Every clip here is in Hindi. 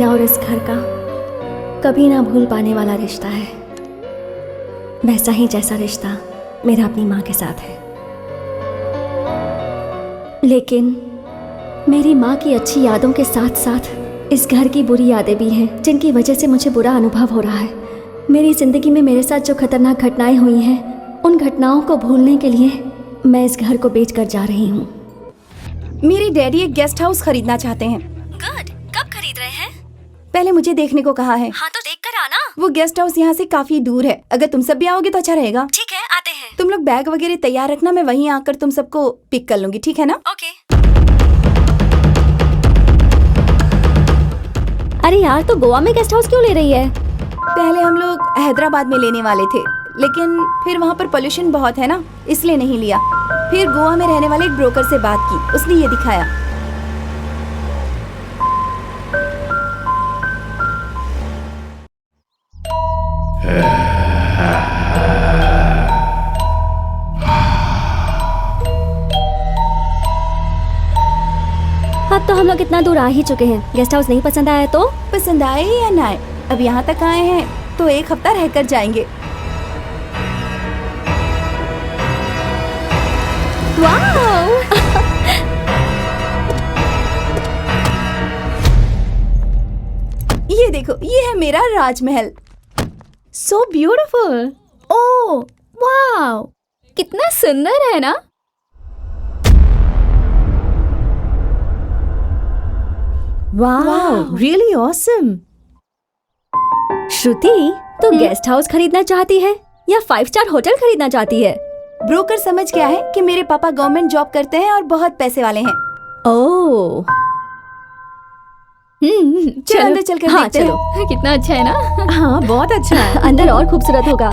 मेरा और इस घर का कभी ना भूल पाने वाला रिश्ता है, वैसा ही जैसा रिश्ता मेरा अपनी माँ के साथ है। लेकिन मेरी माँ की अच्छी यादों के साथ साथ इस घर की बुरी यादें भी हैं, जिनकी वजह से मुझे बुरा अनुभव हो रहा है। मेरी ज़िंदगी में मेरे साथ जो खतरनाक घटनाएं हुई हैं, उन घटनाओं को भूलने के लिए मैं इस घर को बेच कर जा रही हूँ। मेरे डैडी एक गेस्ट हाउस खरीदना चाहते हैं। गुड, कब खरीद रहे हैं? पहले मुझे देखने को कहा है। हाँ तो देख कर आना। वो गेस्ट हाउस यहाँ से काफी दूर है, अगर तुम सब भी आओगे तो अच्छा रहेगा। ठीक है, आते हैं। तुम लोग बैग वगैरह तैयार रखना, मैं वहीं आकर तुम सबको पिक कर लूंगी, ठीक है ना? ओके। अरे यार, तो गोवा में गेस्ट हाउस क्यों ले रही है? पहले हम लोग हैदराबाद में लेने वाले थे, लेकिन फिर वहाँ पर पोल्यूशन बहुत है ना, इसलिए नहीं लिया। फिर गोवा में रहने वाले एक ब्रोकर से बात की, उसने ये दिखाया। अब तो हम लोग इतना दूर आ ही चुके हैं। गेस्ट हाउस नहीं पसंद आया तो? पसंद आए या ना आए, अब यहाँ तक आए हैं तो एक हफ्ता रहकर जाएंगे। वाओ! ये देखो, ये है मेरा राजमहल। So beautiful. ओह वाओ, कितना सुंदर है ना। Wow, really awesome. श्रुति, तो गेस्ट हाउस खरीदना चाहती है या 5 स्टार होटल खरीदना चाहती है? ब्रोकर समझ गया है कि मेरे पापा गवर्नमेंट जॉब करते हैं और बहुत पैसे वाले हैं। ओह, चलो अंदर चलकर हाँ, देखते चलो। हैं। कितना अच्छा है ना। हाँ, बहुत अच्छा है। अंदर और खूबसूरत होगा।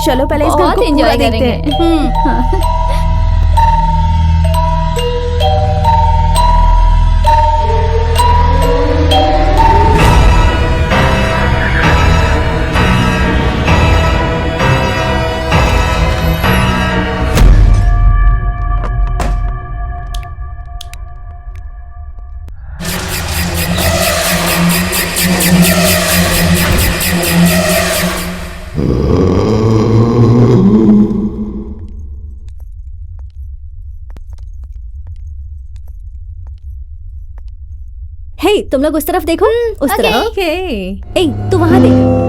चलो पहले इस घर बहुत को enjoy पूरा देखते हैं। करेंगे। हे, तुम लोग उस तरफ देखो। उस okay. तरफ। ओके। ए, तू वहाँ देख।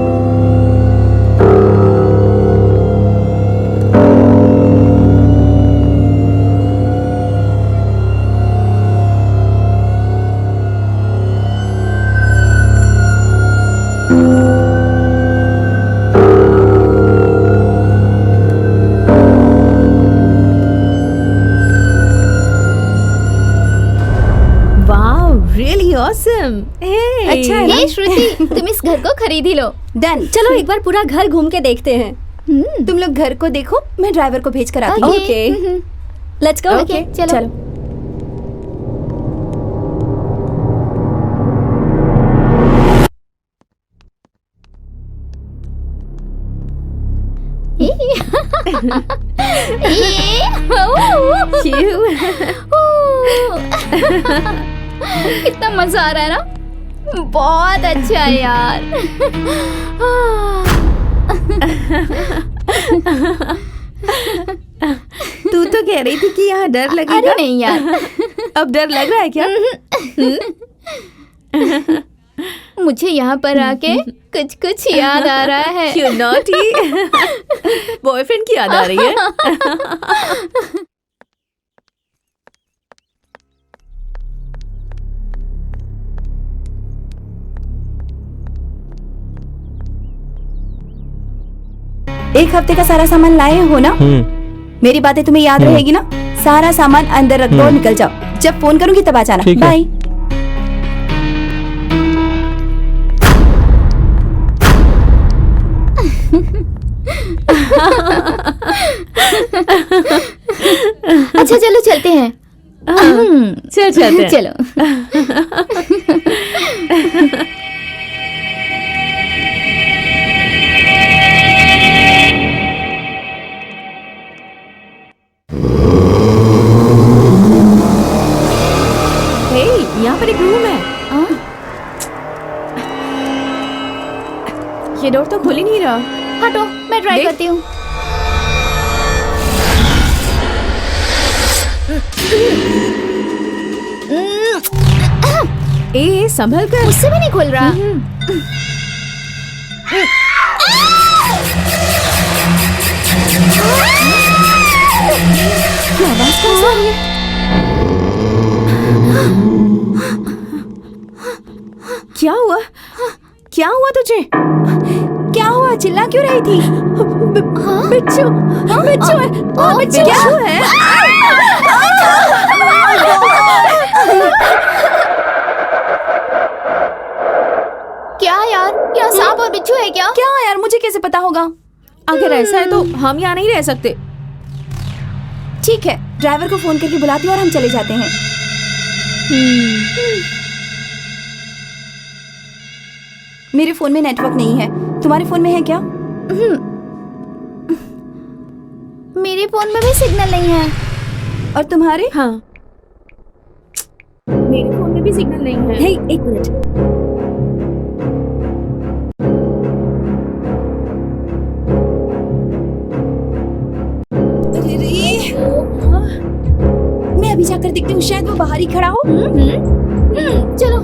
Really awesome. अच्छा है ना? हे श्रुति, तुम इस घर को खरीद ही लो। डन। चलो एक बार पूरा घर घूम के देखते हैं। तुम लोग घर को देखो, मैं ड्राइवर को भेज कर आती हूँ। Okay, let's go. ओके, चलो। कितना मजा आ रहा है ना। बहुत अच्छा है यार। तू तो कह रही थी कि यहाँ डर लगेगा। अरे नहीं यार, अब डर लग रहा है क्या? मुझे यहाँ पर आके कुछ कुछ याद आ रहा है। क्यों नॉटी? बॉयफ्रेंड की याद आ रही है? एक हफ्ते का सारा सामान लाए हो ना? मेरी बातें तुम्हें याद रहेगी ना? सारा सामान अंदर रख दो और निकल जाओ। जब फोन करूंगी तब आ जाना। बाय। अच्छा चलो चलते हैं। चल चलते हैं। चलो। यहाँ पर एक रूम है। ये डोर तो खुल ही नहीं रहा। हटो, मैं ट्राई देख। करती हूँ। ए संभल कर। मुझसे भी नहीं खुल रहा। क्या आवाज कौन सी आ रही है? क्या हुआ? क्या हुआ तुझे? क्या हुआ? चिल्ला क्यों रही थी? बिच्छू, बिच्छू है। बिच्छू है। क्या यार, यहाँ सांप और बिच्छू है क्या? क्या यार, मुझे कैसे पता होगा? अगर ऐसा है तो हम यहाँ नहीं रह सकते। ठीक है, ड्राइवर को फोन करके बुलाती हूँ और हम चले जाते हैं। मेरे फोन में नेटवर्क नहीं है, तुम्हारे फोन में है क्या? मेरे फोन में भी सिग्नल नहीं है। और तुम्हारे? हाँ, मेरे फोन में भी सिग्नल नहीं है। हे, एक मिनट। मैं अभी जाकर देखती हूँ, शायद वो बाहर ही खड़ा हो। चलो।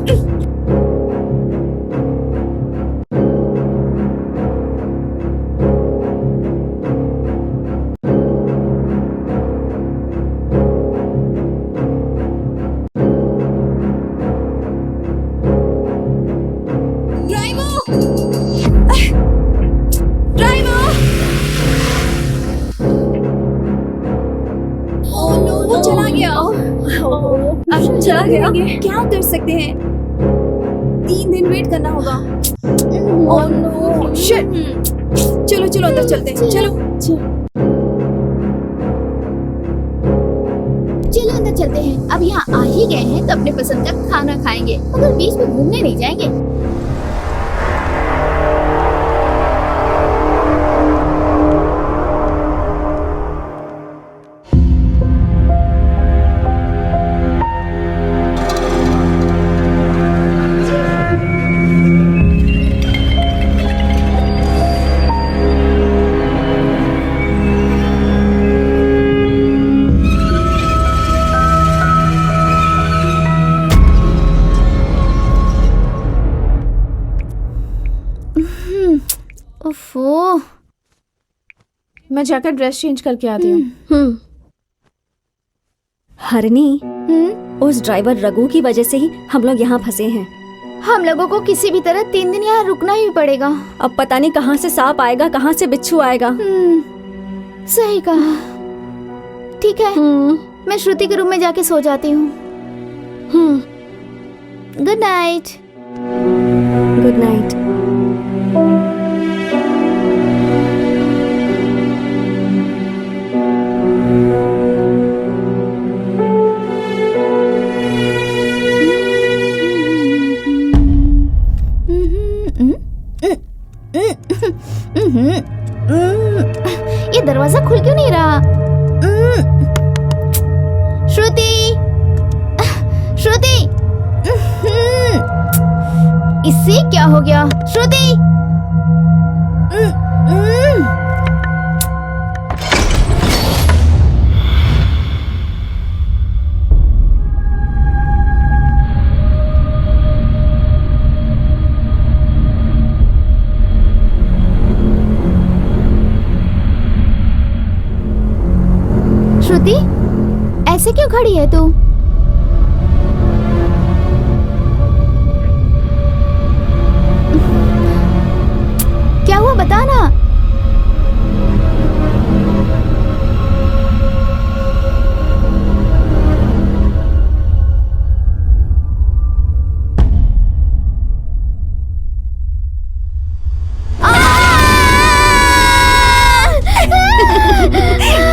वो चला गया। अब चला गया। क्या कर सकते हैं? 3 दिन वेट करना होगा। Oh no, shit. चलो चलो अंदर चलते हैं। चलो चलो अंदर चलते हैं। अब यहाँ आ ही गए हैं तो अपने पसंद का खाना खाएंगे, मगर बीच में घूमने नहीं जाएंगे। ओफो। मैं जाकर ड्रेस चेंज करके आती हूँ। हरनी, उस ड्राइवर रघु की वजह से ही हम लोग यहाँ फंसे हैं। हम लोगों को किसी भी तरह 3 दिन यहाँ रुकना ही पड़ेगा। अब पता नहीं कहाँ से सांप आएगा, कहाँ से बिच्छू आएगा। सही कहा। ठीक है, मैं श्रुति के रूम में जाके सो जाती हूँ। Good night. Good night. ये दरवाजा खुल क्यों नहीं रहा? श्रुति, श्रुति, इससे क्या हो गया? श्रुति, श्रुति, ऐसे क्यों खड़ी है तू? क्या हुआ, बता ना।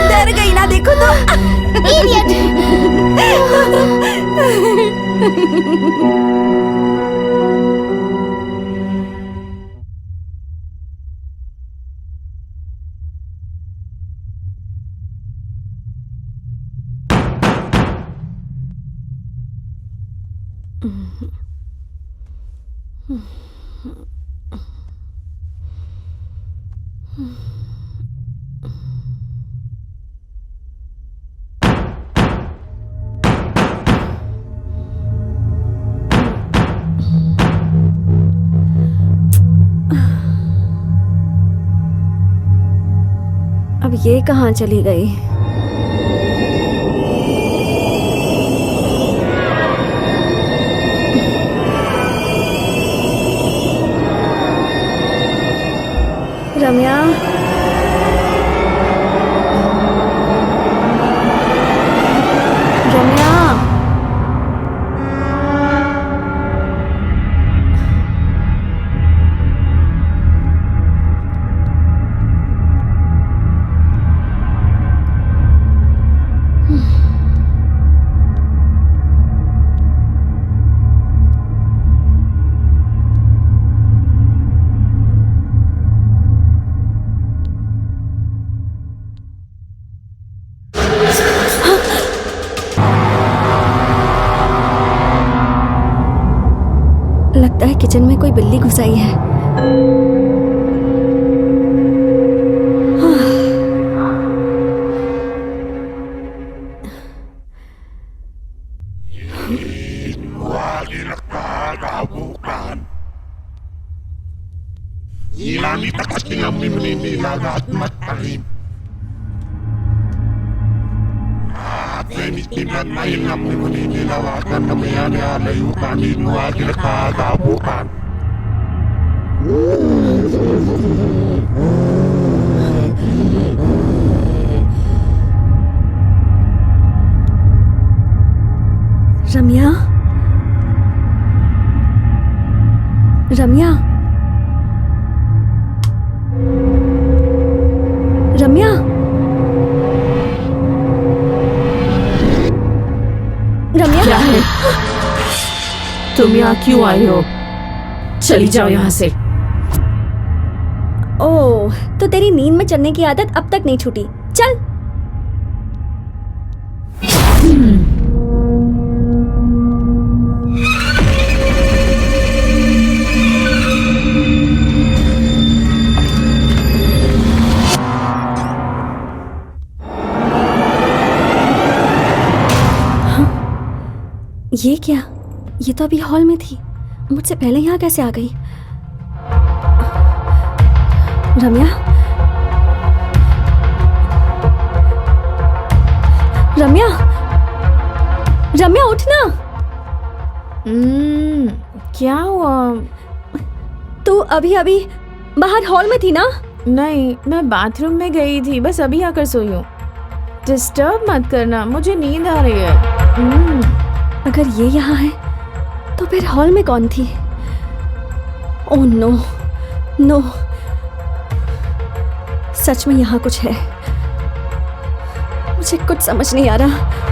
डर गई ना, देखो तो। ये कहाँ चली गई? रम्या, रम्या, लगता है किचन में कोई बिल्ली घुस आई है। रम्या, रम्या, रम्या, रम्या, क्या है? तुम यहाँ क्यों आई हो? चली जाओ यहाँ से। ओह, तो तेरी नींद में चलने की आदत अब तक नहीं छूटी। चल। ये क्या? ये तो अभी हॉल में थी, मुझसे पहले यहाँ कैसे आ गई? रम्या, रम्या, रम्या उठना। क्या हुआ? तू अभी अभी बाहर हॉल में थी ना? नहीं, मैं बाथरूम में गई थी, बस अभी आकर सोई हूँ। डिस्टर्ब मत करना, मुझे नींद आ रही है। अगर ये यहाँ है तो फिर हॉल में कौन थी? ओह नो, नो, सच में यहाँ कुछ है। मुझे कुछ समझ नहीं आ रहा।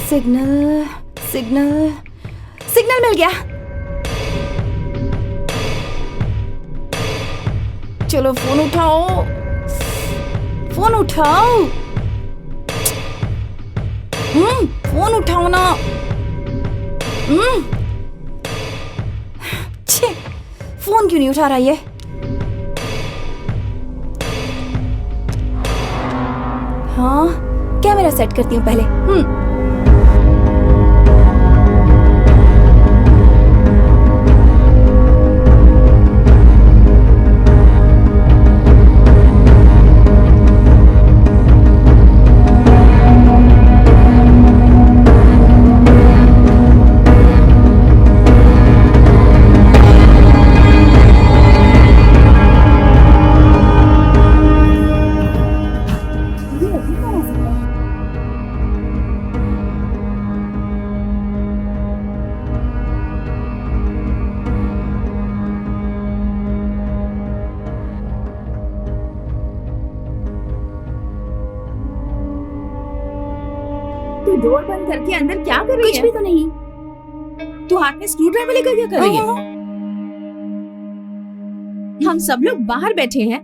सिग्नल, सिग्नल, सिग्नल मिल गया। चलो फोन उठाओ, फोन उठाओ। फोन उठाओ ना। छे, फोन क्यों नहीं उठा रहा ये? हाँ, कैमरा सेट करती हूँ पहले। डोर बंद करके अंदर क्या कर रही कुछ है? भी तो नहीं। तू हाथ में स्क्रू ड्राइवर लेकर क्या कर रही है? हम सब लोग बाहर बैठे हैं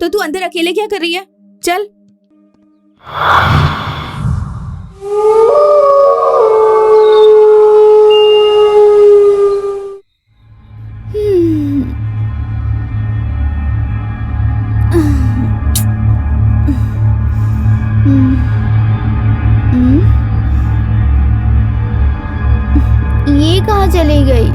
तो तू अंदर अकेले क्या कर रही है? चल। ये कहाँ चली गई?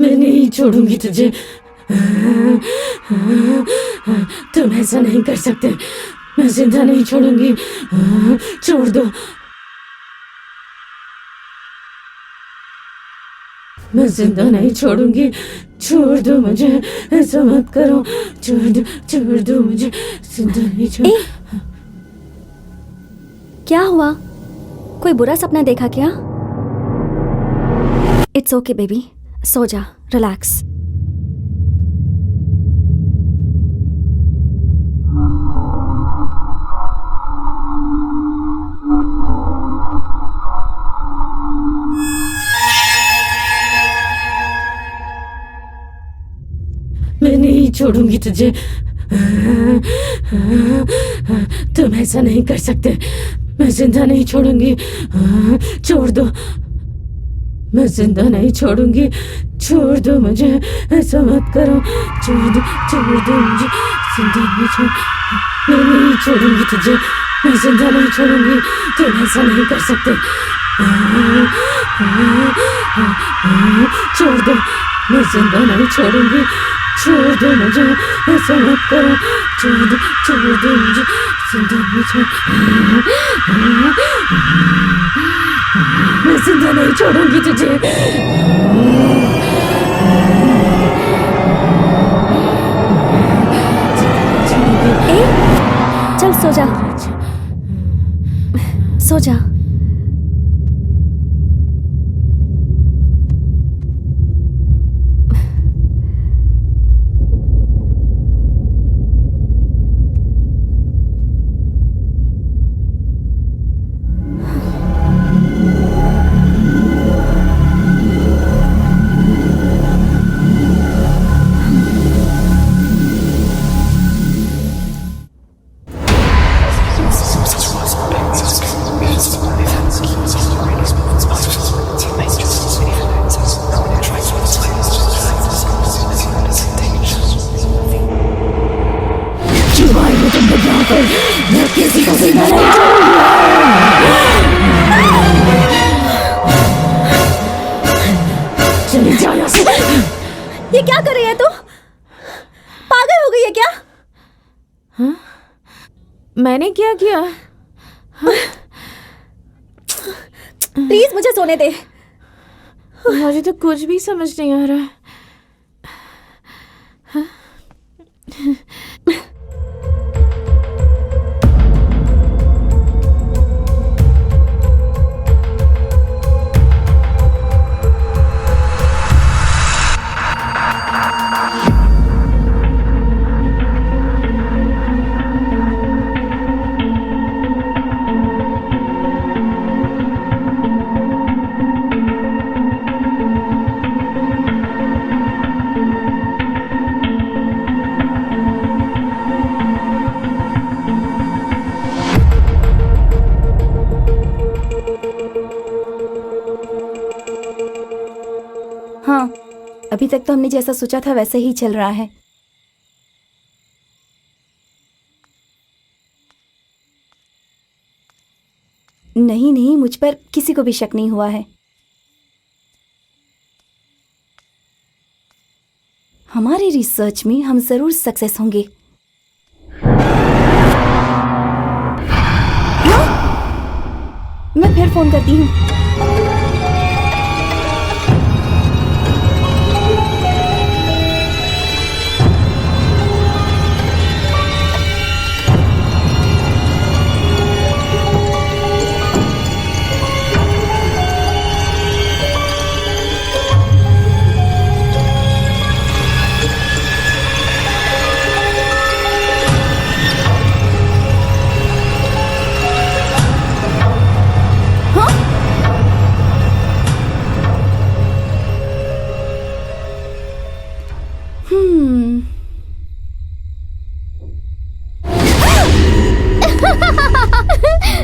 मैं नहीं छोड़ूंगी तुझे। तुम ऐसा नहीं कर सकते। मैं जिंदा नहीं छोड़ूंगी। छोड़ दो। मैं जिंदा नहीं छोड़ूंगी। छोड़ दो मुझे। ऐसा मत करो। छोड़ दो मुझे। जिंदा नहीं छोड़। क्या हुआ? कोई बुरा सपना देखा क्या? इट्स ओके बेबी, सो जा, रिलैक्स। मैं नहीं छोड़ूंगी तुझे। तुम ऐसा नहीं कर सकते। मैं जिंदा नहीं छोड़ूंगी। छोड़ दो। मैं जिंदा नहीं छोड़ूंगी। छोड़ दो मुझे। ऐसा मत करो। छोड़ दो मुझे। जिंदा नहीं छोड़। मैं नहीं छोड़ूंगी तुझे। मैं जिंदा नहीं छोड़ूंगी। तुम ऐसा नहीं कर सकते। छोड़ दो। मैं जिंदा नहीं छोड़ूंगी। छोड़ दो मुझे। ऐसा मत करो। छोड़ दो मुझे। जिंदा नहीं छोड़। मैं जिंदा नहीं छोड़ूंगी तुझे। चल सो जा, सो जा। मैं किसी को जिंदा नहीं चली जा यहाँ से। ये क्या कर रही है तू? पागल हो गई है क्या? हाँ? मैंने क्या किया? प्लीज मुझे सोने दे। मुझे तो कुछ भी समझ नहीं आ रहा है। हाँ, अभी तक तो हमने जैसा सोचा था वैसे ही चल रहा है। नहीं नहीं, मुझ पर किसी को भी शक नहीं हुआ है। हमारे रिसर्च में हम जरूर सक्सेस होंगे। हाँ? मैं फिर फोन करती हूँ।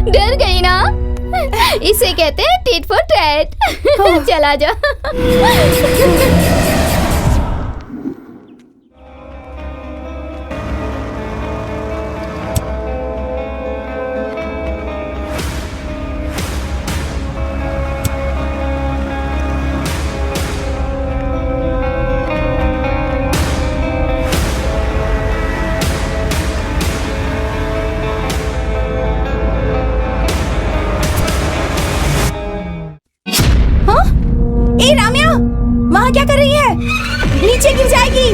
डर गई ना? इसे कहते हैं टिट फॉर टैट। चला जा। ए राम्या, वहाँ क्या कर रही है? नीचे गिर जाएगी।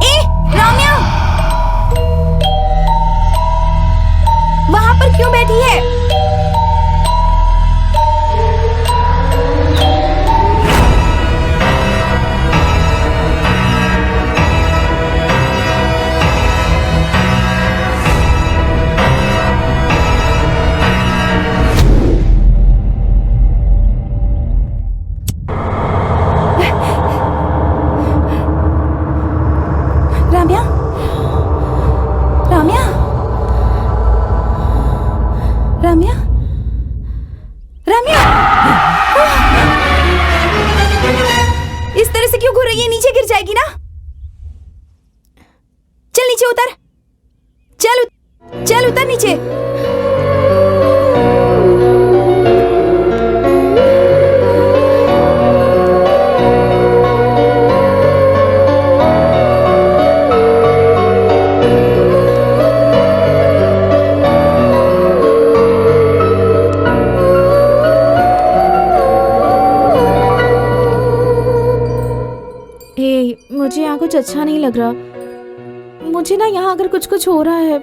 ए राम्या, वहाँ पर क्यों बैठी है? राम्या, राम्या, राम्या, राम्या, इस तरह से क्यों घूर रही है? नीचे गिर जाएगी ना। चल नीचे उतर, चल उतर नीचे। मुझे यहाँ कुछ अच्छा नहीं लग रहा। मुझे ना यहाँ अगर कुछ हो रहा है,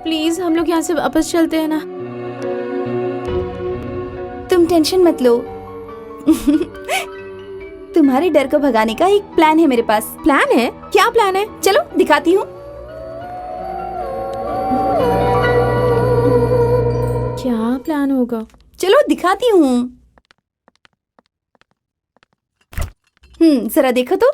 प्लीज हम लोग यहाँ से वापस चलते हैं ना। तुम टेंशन मत लो। तुम्हारे डर को भगाने का एक प्लान है मेरे पास। प्लान है? क्या प्लान है? चलो दिखाती हूँ। क्या प्लान होगा? चलो दिखाती हूँ। जरा देखो तो।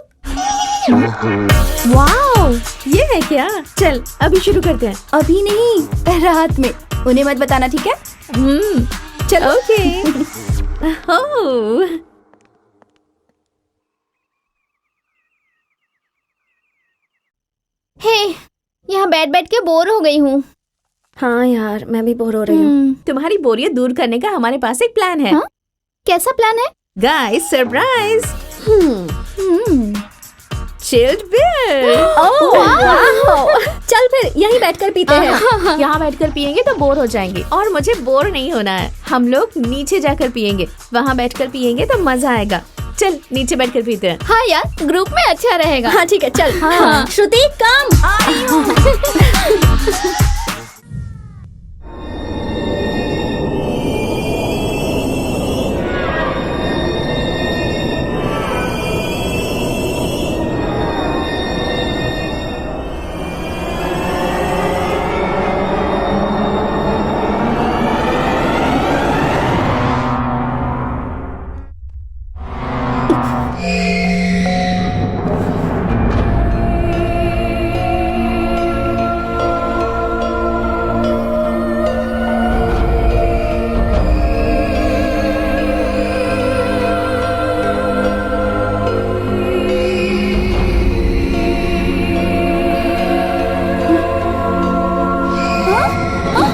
वाओ, ये है क्या? चल अभी शुरू करते हैं। अभी नहीं, रात में। उन्हें मत बताना, ठीक है? चलो। ओके। ओह, हे, यहाँ बैठ बैठ के बोर हो गई हूँ। हाँ यार, मैं भी बोर हो रही हूँ। तुम्हारी बोरियत दूर करने का हमारे पास एक प्लान है। हाँ? कैसा प्लान है? Guys, surprise! Chilled beer! चल फिर यहीं बैठकर पीते हैं। यहाँ बैठकर पियेंगे तो बोर हो जाएंगे, और मुझे बोर नहीं होना है। हम लोग नीचे जाकर पियेंगे, वहाँ बैठकर पियेंगे तो मजा आएगा। चल नीचे बैठकर पीते हैं। हाँ यार, ग्रुप में अच्छा रहेगा। हाँ ठीक है, चल। हाँ। श्रुति कम।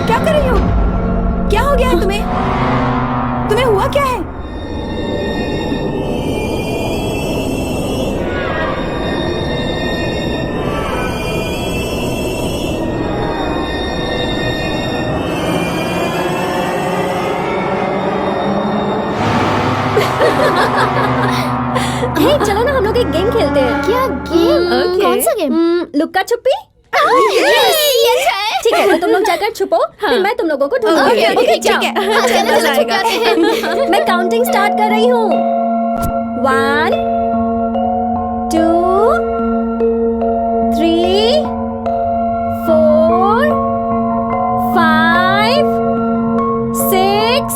क्या कर रही हो? क्या हो गया है तुम्हें? तुम्हें हुआ क्या है? हे, चलो ना हम लोग एक गेम खेलते हैं। क्या गेम? Okay. कौन सा गेम? लुक्का छुपी। ये अच्छा है। ठीक है, तो तुम लोग जाकर छुपो, फिर मैं तुम लोगों को ढूंढूंगी। Okay, ओके, ठीक जाओ। है। हाँ, चलो मजा छुप आएगा। जाते हैं। मैं काउंटिंग स्टार्ट कर रही हूँ। 1 2 3 4 5 6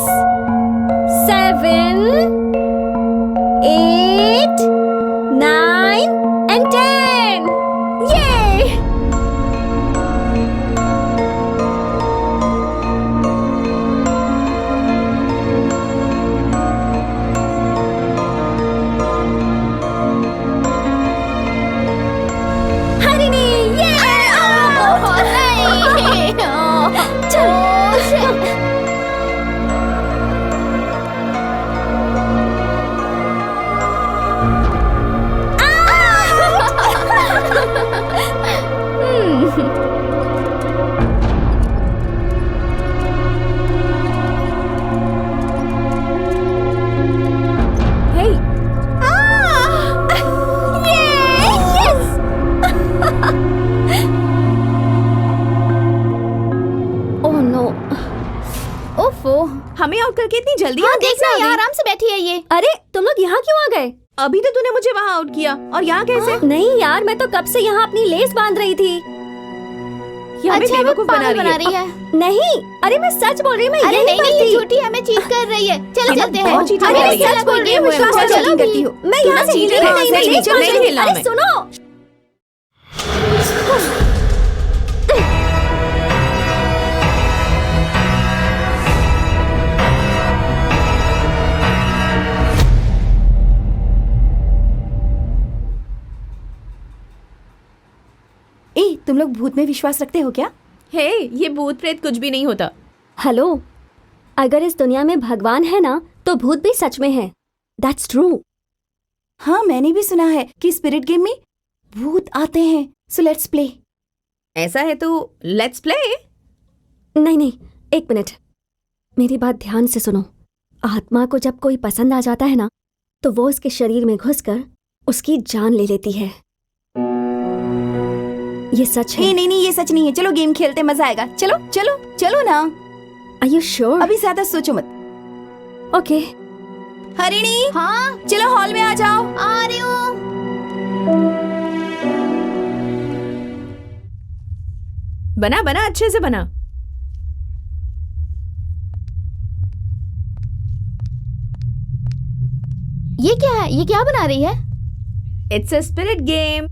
7 8 9 and 10. Yay! हरिणी, ये! ओह, नहीं। चल। Hey, oh no. ओफो। हमें आउट करके इतनी जल्दी हाँ यहाँ कैसे देखना आ गई? यार, आराम से बैठी है ये। अरे तुम लोग यहाँ क्यों आ गए? अभी तो तूने मुझे वहाँ आउट किया, और यहाँ कैसे? नहीं यार, मैं तो कब से यहाँ अपनी लेस बांध रही थी। ये हमें अच्छा, वो बेवकूफ बना पागल रही है। नहीं, अरे मैं सच बोल रही हूँ, मैं अरे यही नहीं पर नहीं, ये थी। झूठी हमें चीट कर रही है। चलो ये चलते हैं। बहुत चीटिंग अरे कर रही है। सच बोल रही है, विश्वास चलो चीटिंग भी। करती हो। मैं यहाँ से चीटिंग हिली है, नहीं, सही मैं में, चल, नहीं हिलना अरे हमें। सुनो। ए, तुम लोग भूत में विश्वास रखते हो क्या? हे, ये भूत प्रेत कुछ भी नहीं होता। हेलो, अगर इस दुनिया में भगवान है ना, तो भूत भी सच में है। That's true. हाँ, मैंने भी सुना है कि स्पिरिट गेम में भूत आते हैं। So let's play. ऐसा है तो लेट्स प्ले। नहीं, एक मिनट, मेरी बात ध्यान से सुनो। आत्मा को जब कोई पसंद आ जाता है ना, तो वो उसके शरीर में घुसकर उसकी जान ले लेती है। ये सच है। नहीं, ये सच नहीं है। चलो गेम खेलते, मजा आएगा। चलो चलो चलो ना। Are you sure? अभी ज्यादा सोचो मत। ओके। हरिणी, हाँ चलो हॉल में आ जाओ। आ रही हूँ। बना बना, अच्छे से बना। ये क्या है? ये क्या बना रही है? It's a spirit game.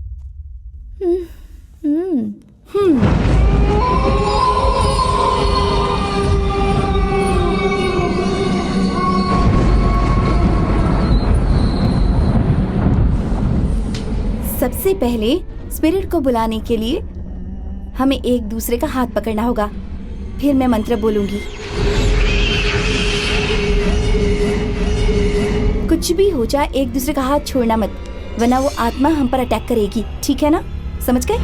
सबसे पहले स्पिरिट को बुलाने के लिए हमें एक दूसरे का हाथ पकड़ना होगा। फिर मैं मंत्र बोलूंगी। कुछ भी हो जाए एक दूसरे का हाथ छोड़ना मत, वरना वो आत्मा हम पर अटैक करेगी, ठीक है ना? समझ गए?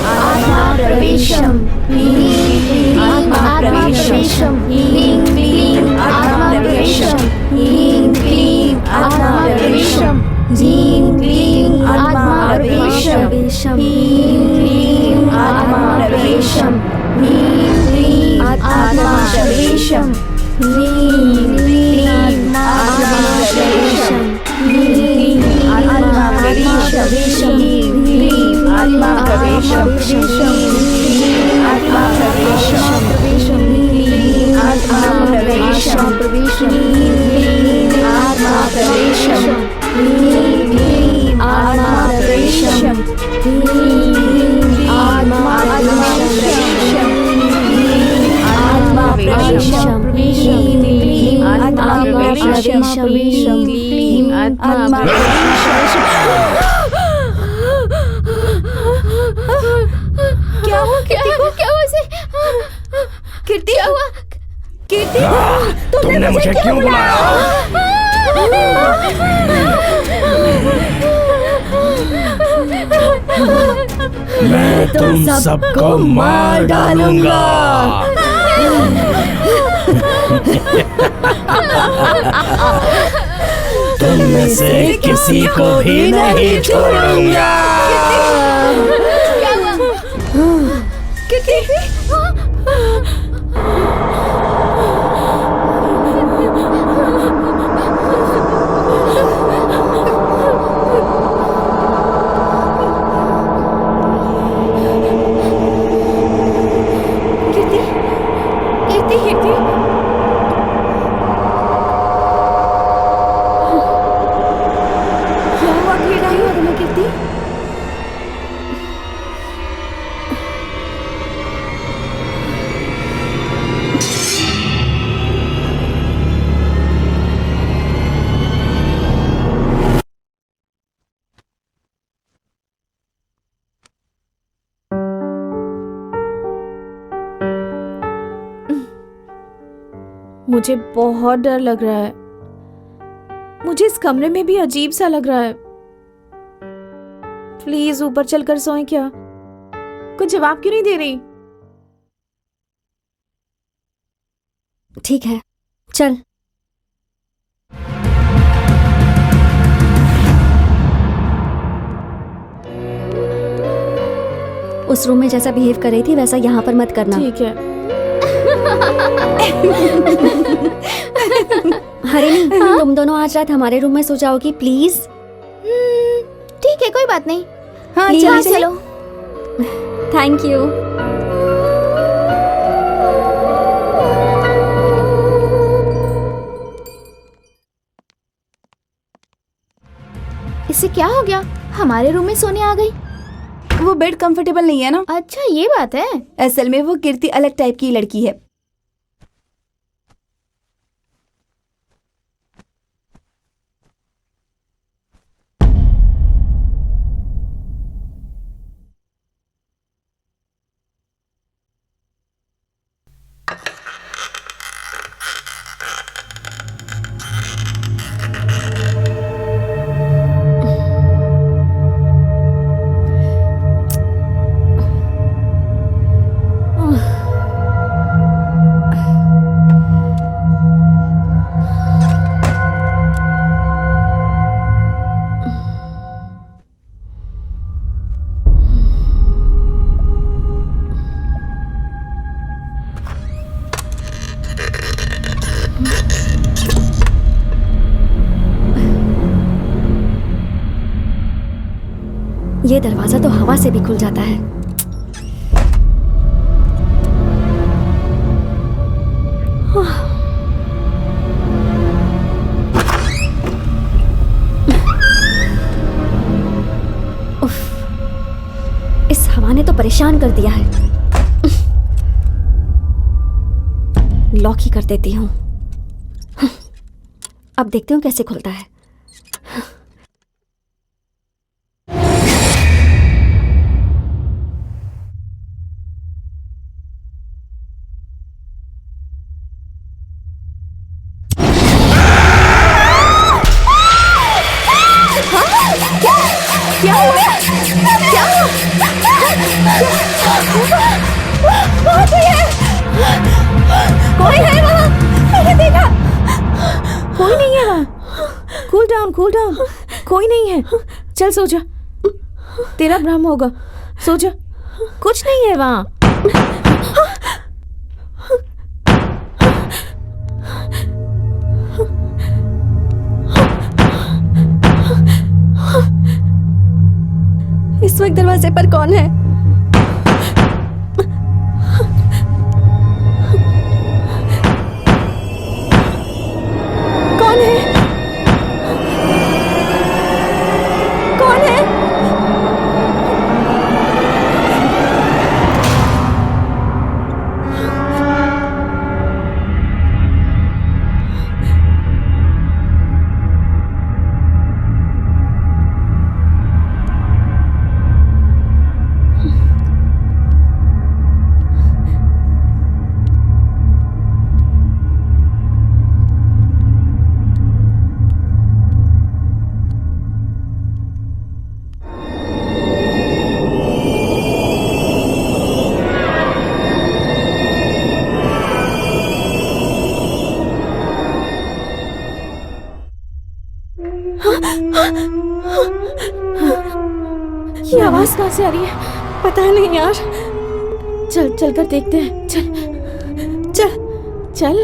आत्मा प्रवेशम, आत्मा प्रवेशम, ह्रीं क्लीं आत्मा प्रवेशम, ह्रीं क्लीं आत्मा प्रवेशम, ह्रीं क्लीं आत्मा प्रवेशम, ह्रीं क्लीं आत्मा प्रवेशम, ह्रीं क्लीं आत्मा प्रवेशम, ह्रीं क्लीं आत्मा प्रवेशम, ह्रीं आत्मा प्रवेशम, ह्रीं आत्मा प्रवेशम, आत्मा प्रवेशम, आत्मा प्रवेशम, आत्मा प्रवेशम, आत्मा प्रवेशम, आत्मा प्रवेशम, आत्मा प्रवेशम, आत्मा प्रवेशम, आत्मा प्रवेशम। क्या हुआ कीर्ति को? क्या हुआ इसे? कीर्ति क्या हुआ? कीर्ति तुमने मुझे क्यों बुलाया? मैं तुम सबको मार डालूंगा। तुम में से किसी को भी नहीं छोड़ूंगा। मुझे बहुत डर लग रहा है। मुझे इस कमरे में भी अजीब सा लग रहा है। प्लीज ऊपर चलकर सोएं क्या? कुछ जवाब क्यों नहीं दे रही? ठीक है, चल। उस रूम में जैसा बिहेव कर रही थी वैसा यहाँ पर मत करना। ठीक है। हरिणी, तुम दोनों आज रात हमारे रूम में सो जाओगी प्लीज? ठीक है, कोई बात नहीं। हाँ Please. चलो। Thank you. इससे क्या हो गया? हमारे रूम में सोने आ गई। वो बेड कंफर्टेबल नहीं है ना। अच्छा ये बात है। असल में वो कीर्ति अलग टाइप की लड़की है। ये दरवाजा तो हवा से भी खुल जाता है। उफ, इस हवा ने तो परेशान कर दिया है। लॉक ही कर देती हूँ। अब देखती हूँ कैसे खुलता है। कोई है वहाँ? मैंने देखा। कोई नहीं है वहाँ। कूल डाउन, कोई नहीं है। चल सो जा, तेरा भ्रम होगा। सो जा, कुछ नहीं है वहाँ। इस वक्त दरवाजे पर कौन है? कौन है? कौन है? ये आवाज कहाँ से आ रही है? पता नहीं यार। चल कर देखते हैं। चल चल। चल।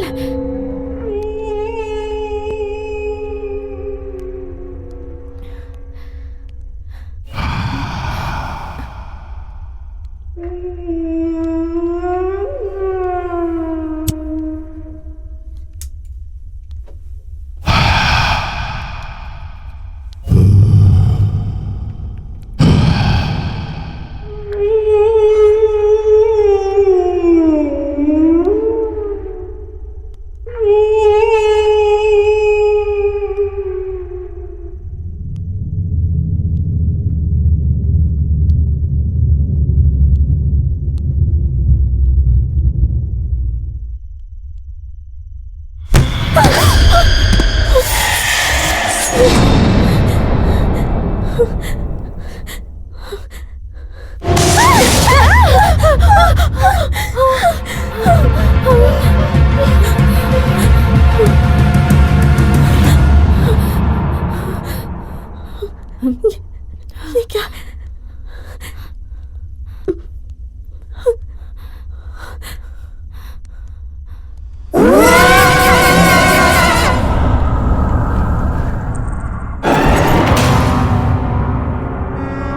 ये क्या?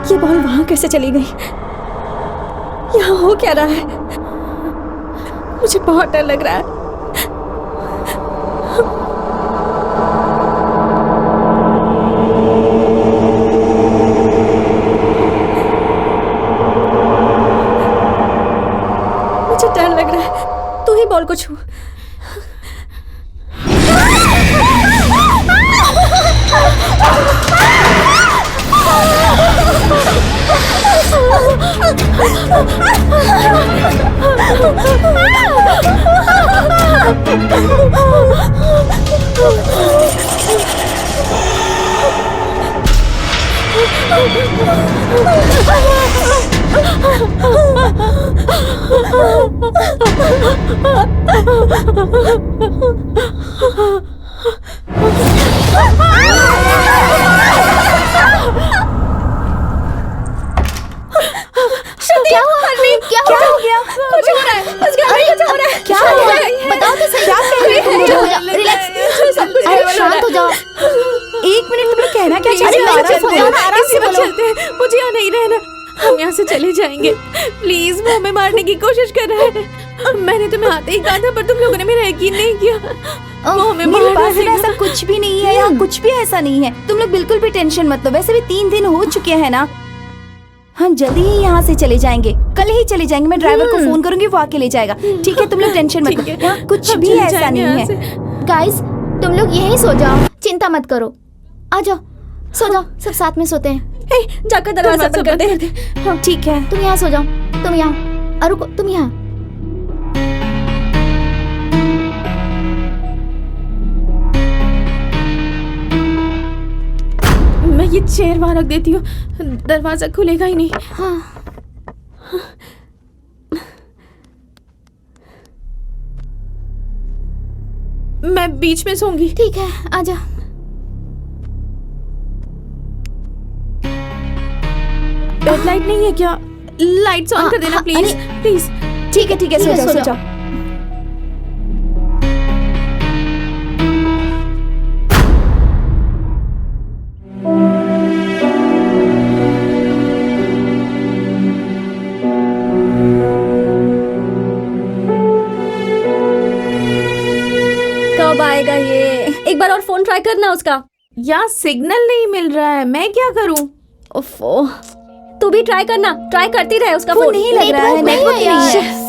ये बॉल वहां कैसे चली गई? यहाँ हो क्या रहा है? मुझे बहुत डर लग रहा है। मुझे डर लग रहा है। तू ही बॉल को छू। क्या हुआ? क्या हो गया? कुछ हो रहा है। उस घर में कुछ हो रहा है। क्या हो रहा है? बताओ तो सही। क्या कह रही हो? रिलैक्स। अरे शांत हो जाओ। 1 मिनट, तुम लोग कहना क्या चाह रहे हो? आराम से चलते हैं। मुझे यहाँ नहीं रहना। हम यहाँ से चले जाएंगे। प्लीज, वो हमें मारने की कोशिश कर रहे हैं। मैंने तुम्हें आते ही कहा था, पर तुम लोगों ने मेरा यकीन नहीं किया। वो हमें मेरी मार बात सुनो, डालेगा। ऐसा कुछ भी नहीं है यहाँ। कुछ भी ऐसा नहीं है। तुम लोग बिल्कुल भी टेंशन मत लो। वैसे भी 3 दिन हो चुके हैं ना। हम जल्दी ही यहाँ से चले जाएंगे। कल ही चले जाएंगे। मैं ड्राइवर को फोन करूंगी, वो आके ले जाएगा। ठीक है, तुम लोग टेंशन मत लो। यहाँ कुछ भी ऐसा नहीं है। गाइस, तुम लोग यहीं सो जाओ, चिंता मत करो। आ जाओ, सो जाओ, सब साथ में सोते हैं। जाकर दरवाजा बंद कर दे। हाँ, ठीक है। तुम यहाँ सो जाओ, तुम यहाँ। और रुको, तुम यहाँ। मैं ये चेयर वहां रख देती हूँ, दरवाजा खुलेगा ही नहीं। हाँ। मैं बीच में सोऊंगी। ठीक है, आजा। बेड लाइट नहीं है क्या? लाइट्स ऑन कर देना प्लीज प्लीज। ठीक है, सो जाओ, सो जाओ। कब आएगा ये? एक बार और फोन ट्राई करना उसका। यहाँ सिग्नल नहीं मिल रहा है, मैं क्या करूँ? ओफो, तू भी ट्राई करना, ट्राई करती रहे उसका वो फोन। नहीं लग रहा है, नेटवर्क नहीं है।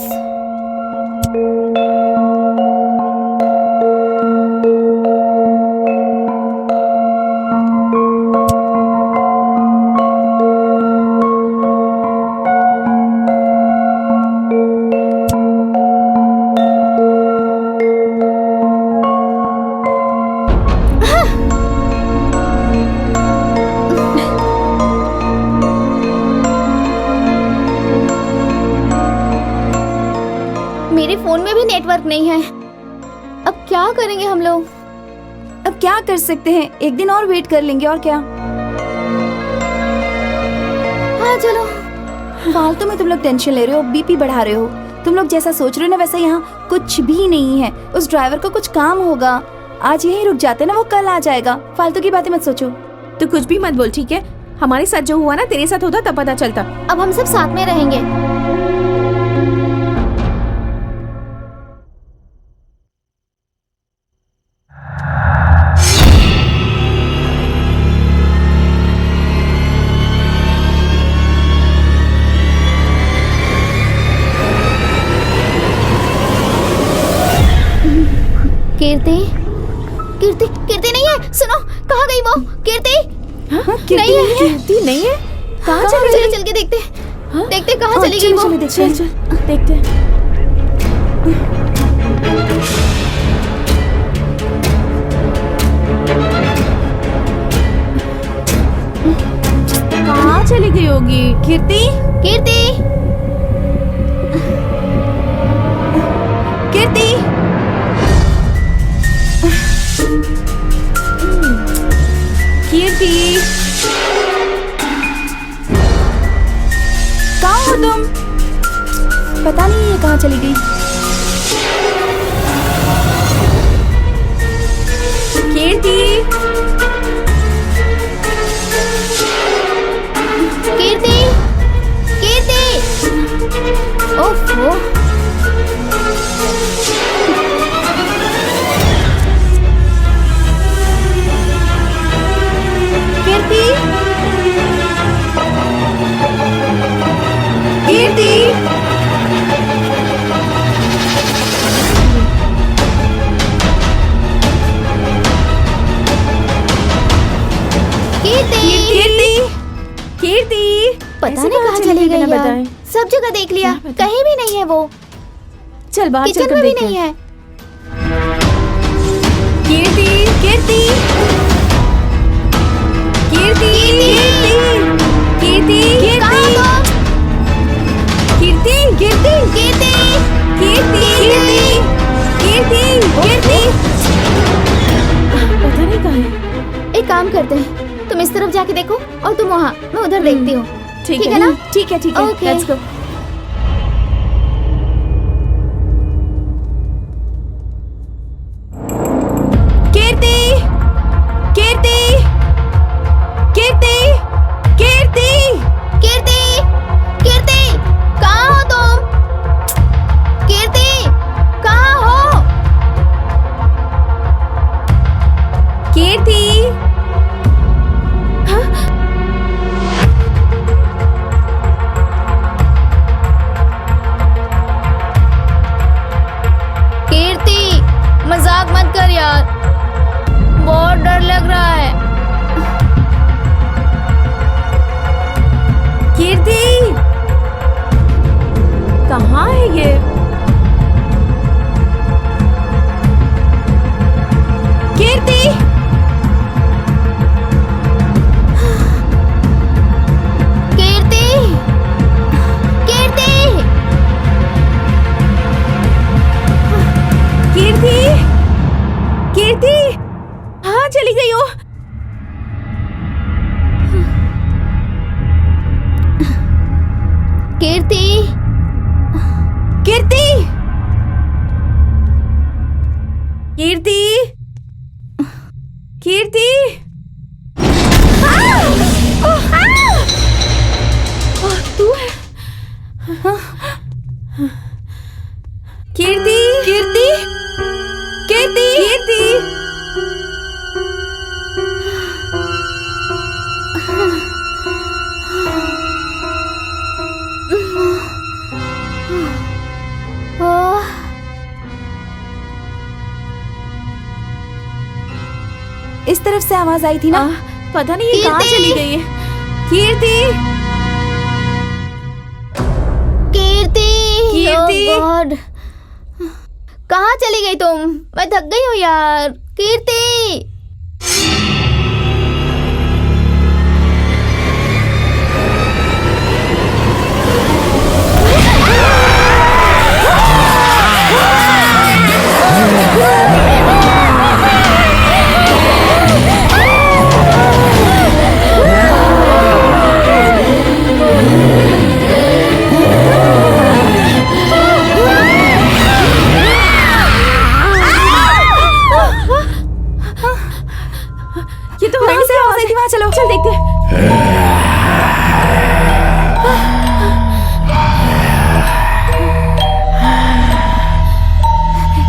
मेरे फोन में भी नेटवर्क नहीं है। अब क्या करेंगे हम लोग? अब क्या कर सकते हैं, एक दिन और वेट कर लेंगे, और क्या। हाँ चलो। फालतू में तुम लोग टेंशन ले रहे हो, बीपी बढ़ा रहे हो। तुम लोग जैसा सोच रहे हो ना, वैसा यहाँ कुछ भी नहीं है। उस ड्राइवर को कुछ काम होगा, आज यहीं रुक जाते ना, वो कल आ जाएगा। फालतू की बातें मत सोचो। तो कुछ भी मत बोल, ठीक है? हमारे साथ जो हुआ ना, तेरे साथ होता तब पता चलता। अब हम सब साथ में रहेंगे। कीर्ति, कीर्ति, कीर्ति नहीं है। सुनो, कहाँ गई वो? कीर्ति नहीं है। कीर्ति नहीं है? कहाँ चली? चलो चल के देखते, देखते कहाँ चली गई वो। चलो देखते हैं। चल देखते हैं। कहाँ चली गई होगी? कीर्ति, कीर्ति, कीर्ति, कीर्ति, कहाँ हो तुम? पता नहीं ये कहाँ चली गई। कीर्ति, कीर्ति, कीर्ति। ओफो, कीर्ति, कीर्ति, कीर्ति। कीर्ति, पता नहीं कहाँ चली गई यार। सब जगह देख लिया, कहीं भी नहीं है वो। चल बाहर किचन चलकर में भी देखते नहीं हैं। है। कीर्ति, कीर्ति, कीर्ति, कीर्ति, कीर्ति, कहाँ हो? कीर्ति, कीर्ति, कीर्ति, कीर्ति, कीर्ति, कीर्ति, पता नहीं कहाँ है। एक काम करते हैं, तुम इस तरफ जाके देखो और तुम वहाँ, मैं उधर देखती हूँ। ठीक है ना? ठीक है, ठीक है, Okay. Let's go. कीर्ति, कीर्ति, कीर्ति, कीर्ति, कीर्ति, कीर्ति, कहाँ हो तुम? कीर्ति, कहाँ हो? कीर्ति, कीर्ति, मजाक मत कर यार, बहुत डर लग रहा है। कीर्ति, कहाँ है ये? कीर्ति, कीर्ति, कीर्ति, कीर्ति, कीर्ति, कीर्ति, कीर्ति, कीर्ति, तू है? कीर्ति, कीर्ति, कीर्ति, कीर्ति। ओह, इस तरफ से आवाज आई थी ना? पता नहीं ये कहाँ कीर्ति! चली गई है। कीर्ति, कीर्ति, कीर्ति! ओह गॉड, कहाँ चली गई तुम? मैं थक गई हूँ यार। कीर्ति, ये तो कहीं से आवाज आई थी। वहाँ चलो, चल देखते हैं।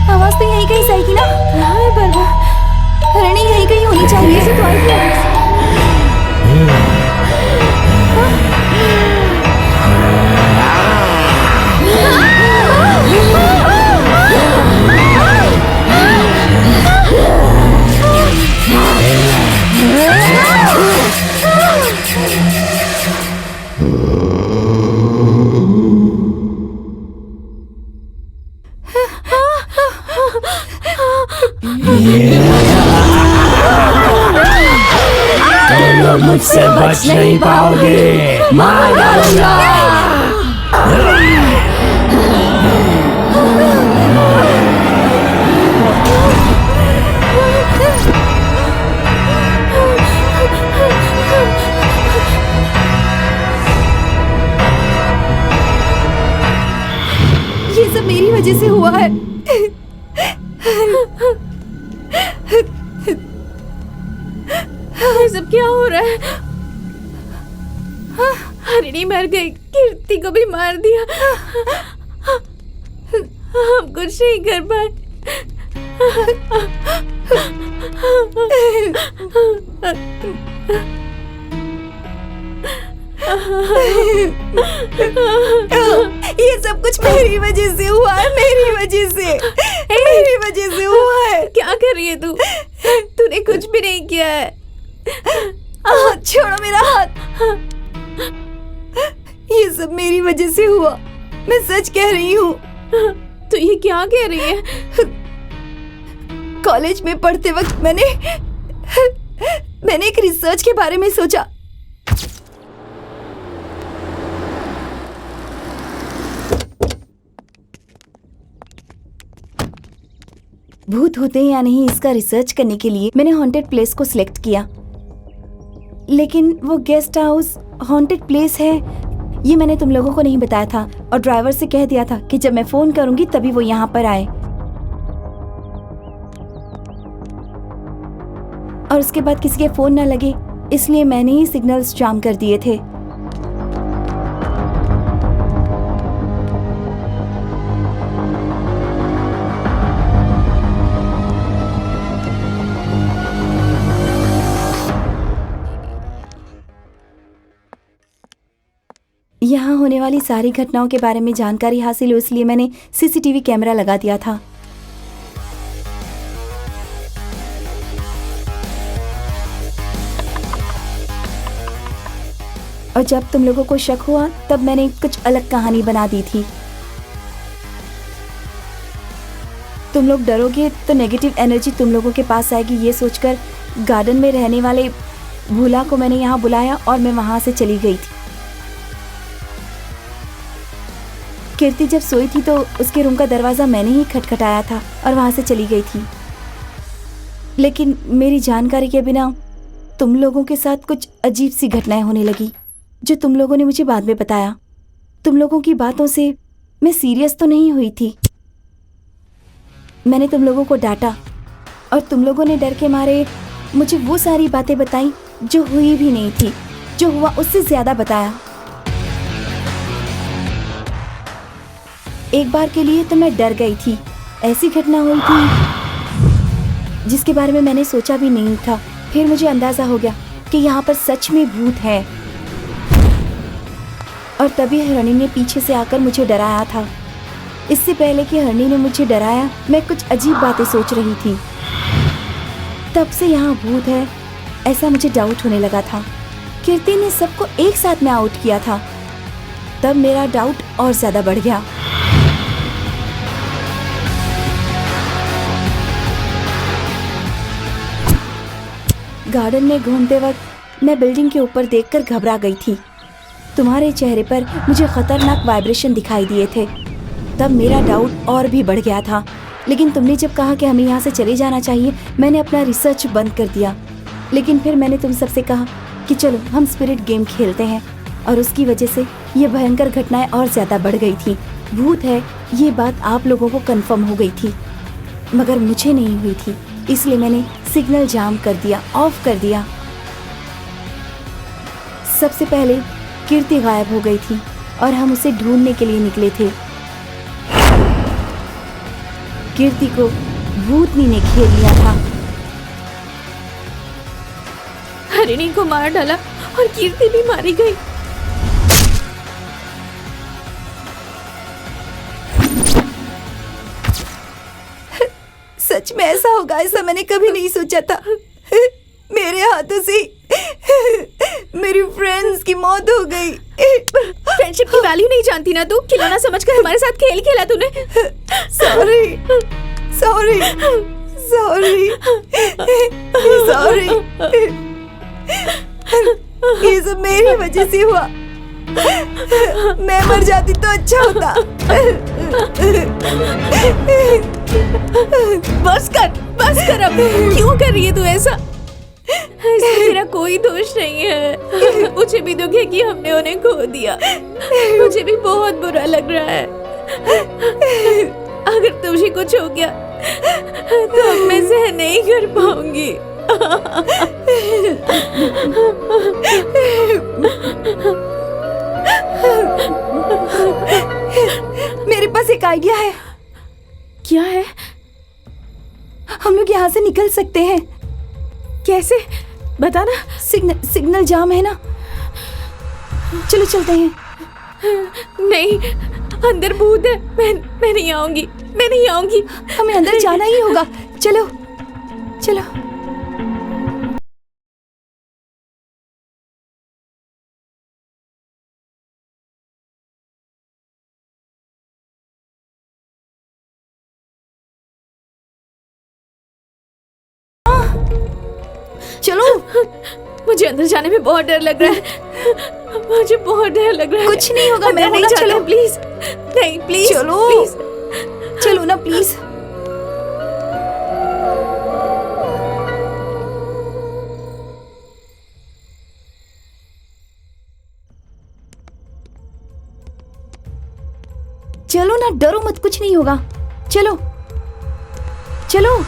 आवाज तो यहीं कहीं से आई थी ना? हाँ बरबा, हरणी यहीं कहीं होनी चाहिए। से तो आई थी आवाज। तुम लोग मुझसे बच नहीं पाओगे, मार डालूंगा। ये सब मेरी वजह से हुआ है। ये सब क्या हो रहा है? हरिणी मर गई, कीर्ति को भी मार दिया। हम कुछ नहीं कर पाए। ये सब कुछ मेरी वजह से हुआ है, मेरी वजह से, मेरी वजह से हुआ है। क्या कर रही है तू? तूने कुछ भी नहीं किया है। छोड़ो मेरा हाथ। ये सब मेरी वजह से हुआ, मैं सच कह रही हूँ। तू ये क्या कह रही है? कॉलेज में पढ़ते वक्त मैंने एक रिसर्च के बारे में सोचा। भूत होते हैं या नहीं, इसका रिसर्च करने के लिए मैंने हॉन्टेड प्लेस को सिलेक्ट किया। लेकिन वो गेस्ट हाउस हॉन्टेड प्लेस है ये मैंने तुम लोगों को नहीं बताया था, और ड्राइवर से कह दिया था कि जब मैं फोन करूंगी तभी वो यहाँ पर आए। और उसके बाद किसी के फोन ना लगे, इसलिए मैंने ही सिग्नल्स जाम कर दिए थे। यहाँ होने वाली सारी घटनाओं के बारे में जानकारी हासिल हो, इसलिए मैंने सीसीटीवी कैमरा लगा दिया था। और जब तुम लोगों को शक हुआ तब मैंने कुछ अलग कहानी बना दी थी। तुम लोग डरोगे तो नेगेटिव एनर्जी तुम लोगों के पास आएगी, ये सोचकर गार्डन में रहने वाले भूला को मैंने यहाँ बुलाया और मैं वहां से चली गई थी। कीर्ति जब सोई थी तो उसके रूम का दरवाजा मैंने ही खटखटाया था और वहां से चली गई थी। लेकिन मेरी जानकारी के बिना तुम लोगों के साथ कुछ अजीब सी घटनाएं होने लगी, जो तुम लोगों ने मुझे बाद में बताया। तुम लोगों की बातों से मैं सीरियस तो नहीं हुई थी। मैंने तुम लोगों को डांटा और तुम लोगों ने डर के मारे मुझे वो सारी बातें बताई जो हुई भी नहीं थी, जो हुआ उससे ज्यादा बताया। एक बार के लिए तो मैं डर गई थी। ऐसी घटना हुई थी जिसके बारे में मैंने सोचा भी नहीं था। फिर मुझे अंदाजा हो गया कि यहाँ पर सच में भूत है और तभी हरणी ने पीछे से आकर मुझे डराया था। इससे पहले कि हरणी ने मुझे डराया, मैं कुछ अजीब बातें सोच रही थी। तब से यहाँ भूत है ऐसा मुझे डाउट होने लगा था। कीर्ति ने सबको एक साथ में आउट किया था, तब मेरा डाउट और ज्यादा बढ़ गया। गार्डन में घूमते वक्त मैं बिल्डिंग के ऊपर देखकर घबरा गई थी। तुम्हारे चेहरे पर मुझे खतरनाक वाइब्रेशन दिखाई दिए थे, तब मेरा डाउट और भी बढ़ गया था। लेकिन तुमने जब कहा कि हमें यहाँ से चले जाना चाहिए, मैंने अपना रिसर्च बंद कर दिया। लेकिन फिर मैंने तुम सबसे कहा कि चलो हम स्पिरिट गेम खेलते हैं, और उसकी वजह से ये भयंकर घटनाएं और ज़्यादा बढ़ गई थी। भूत है ये बात आप लोगों को कंफर्म हो गई थी, मगर मुझे नहीं हुई थी। इसलिए मैंने सिग्नल जाम कर दिया, ऑफ कर दिया। सबसे पहले कीर्ति गायब हो गई थी और हम उसे ढूंढने के लिए निकले थे। कीर्ति को भूतनी ने घेर लिया था। हरिणी को मार डाला और कीर्ति भी मारी गई। सच में ऐसा होगा ऐसा मैंने कभी नहीं सोचा था। मेरे हाथों से मेरी फ्रेंड्स की मौत हो गई। फ्रेंडशिप की वैल्यू नहीं जानती ना तू? खिलौना समझकर हमारे साथ खेल खेला तूने। सॉरी सॉरी सॉरी सॉरी, ये सब मेरी वजह से हुआ। मैं मर जाती तो अच्छा होता। बस कर अब। क्यों कर रही है तू ऐसा? इसमें मेरा कोई दोष नहीं है। मुझे भी दुख है कि हमने उन्हें खो दिया। मुझे भी बहुत बुरा लग रहा है। अगर तुझे कुछ हो गया तो अब मैं सहन नहीं कर पाऊंगी। मेरे पास एक आइडिया है। क्या है? हम लोग यहाँ से निकल सकते हैं। कैसे? बताना। सिग्नल जाम है ना, चलो चलते हैं। नहीं, अंदर भूत है। मैं नहीं आऊंगी, मैं नहीं आऊंगी। हमें अंदर जाना ही होगा। चलो चलो। चलो। मुझे अंदर जाने में बहुत डर लग रहा है। मुझे बहुत डर लग रहा है। कुछ नहीं होगा, मैं नहीं होगा। चलो प्लीज। नहीं प्लीज। चलो प्लीज। चलो ना प्लीज। चलो ना, डरो मत, कुछ नहीं होगा। चलो चलो।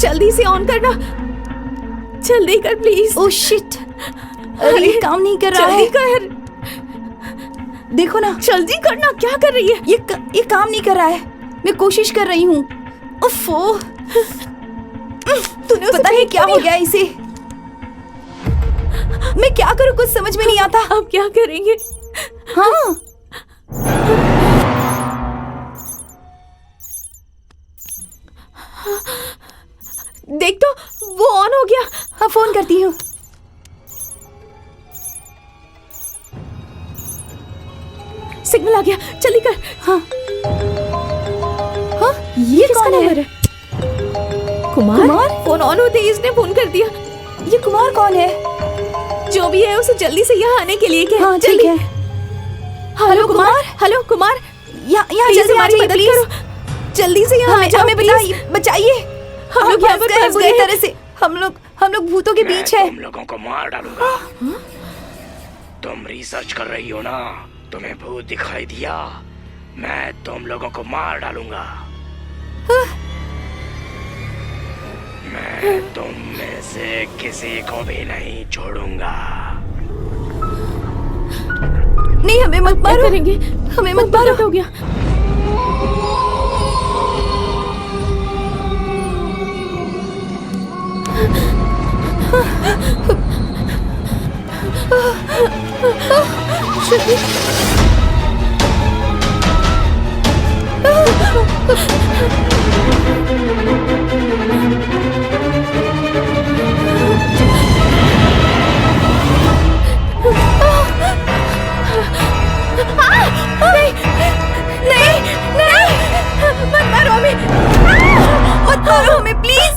जल्दी से ऑन करना, जल्दी कर प्लीज। ओह शिट, अरे ये काम नहीं कर रहा है। जल्दी कर, देखो ना। जल्दी करना। क्या कर रही है? ये काम नहीं कर रहा है। मैं कोशिश कर रही हूँ। उफ़ो, तूने पता है क्या हो गया इसे। मैं क्या करूँ, कुछ समझ में नहीं आता। अब क्या करेंगे? हाँ, देख तो, वो ऑन हो गया। हाँ फोन करती हूँ। सिग्नल आ गया, जल्दी कर। हाँ हाँ, ये किसका कौन नंबर है? है? कुमार? कुमार? फोन ऑन होते ही इसने फोन कर दिया। ये कुमार कौन है? जो भी है उसे जल्दी से यहाँ आने के लिए कह। हाँ ठीक जल्दी। है। हेलो कुमार। हेलो कुमार, यहाँ प्लीज जल्दी आ हमारी जाइए मदद प्लीज। करो। जल्दी से यहाँ आ जाओ, हमें प्लीज। बचाइए। हम लोग यहाँ पर फंस बुरी गए हैं। तरह से। हम लोग भूतों के बीच है। तुम लोगों को मार डालूंगा। तुम रिसर्च कर रही हो ना, तुम्हें भूत दिखाई दिया, मैं तुम लोगों को मार डालूंगा। मैं तुम में से किसी को भी नहीं छोड़ूंगा। नहीं, हमें मत मारो। करेंगे, हमें मत मारो। हो गया। मत मारो हमें, मत मारो हमें प्लीज।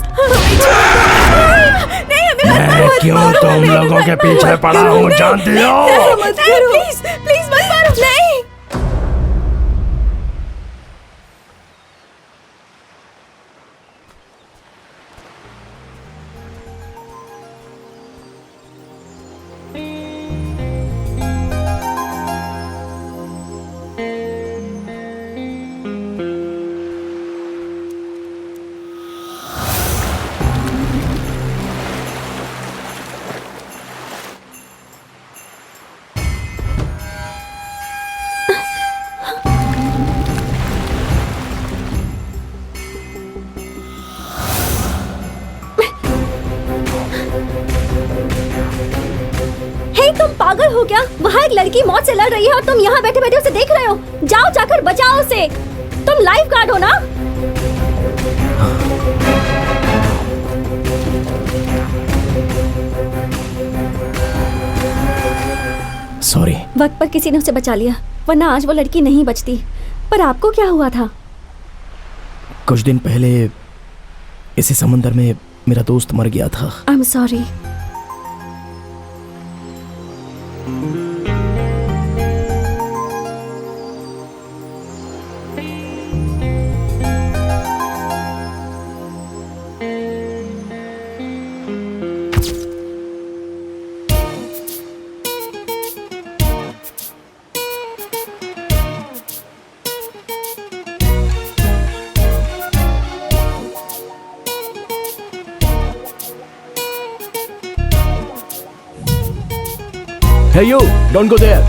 नहीं, हमें मत मारो। मैं क्यों तुम लोगों के पीछे पड़ा हूँ जानती हो? मत करो प्लीज, प्लीज मत मारो। नहीं। तुम पागल हो क्या? वहाँ एक लड़की मौत से लड़ रही है और तुम यहाँ बैठे बैठे उसे देख रहे हो। जाओ जाकर बचाओ उसे। तुम लाइफ गार्ड हो ना? सॉरी। वक्त पर किसी ने उसे बचा लिया, वरना आज वो लड़की नहीं बचती। पर आपको क्या हुआ था? कुछ दिन पहले इसी समंदर में मेरा दोस्त मर गया था। आई am sorry. Hey you, don't go there.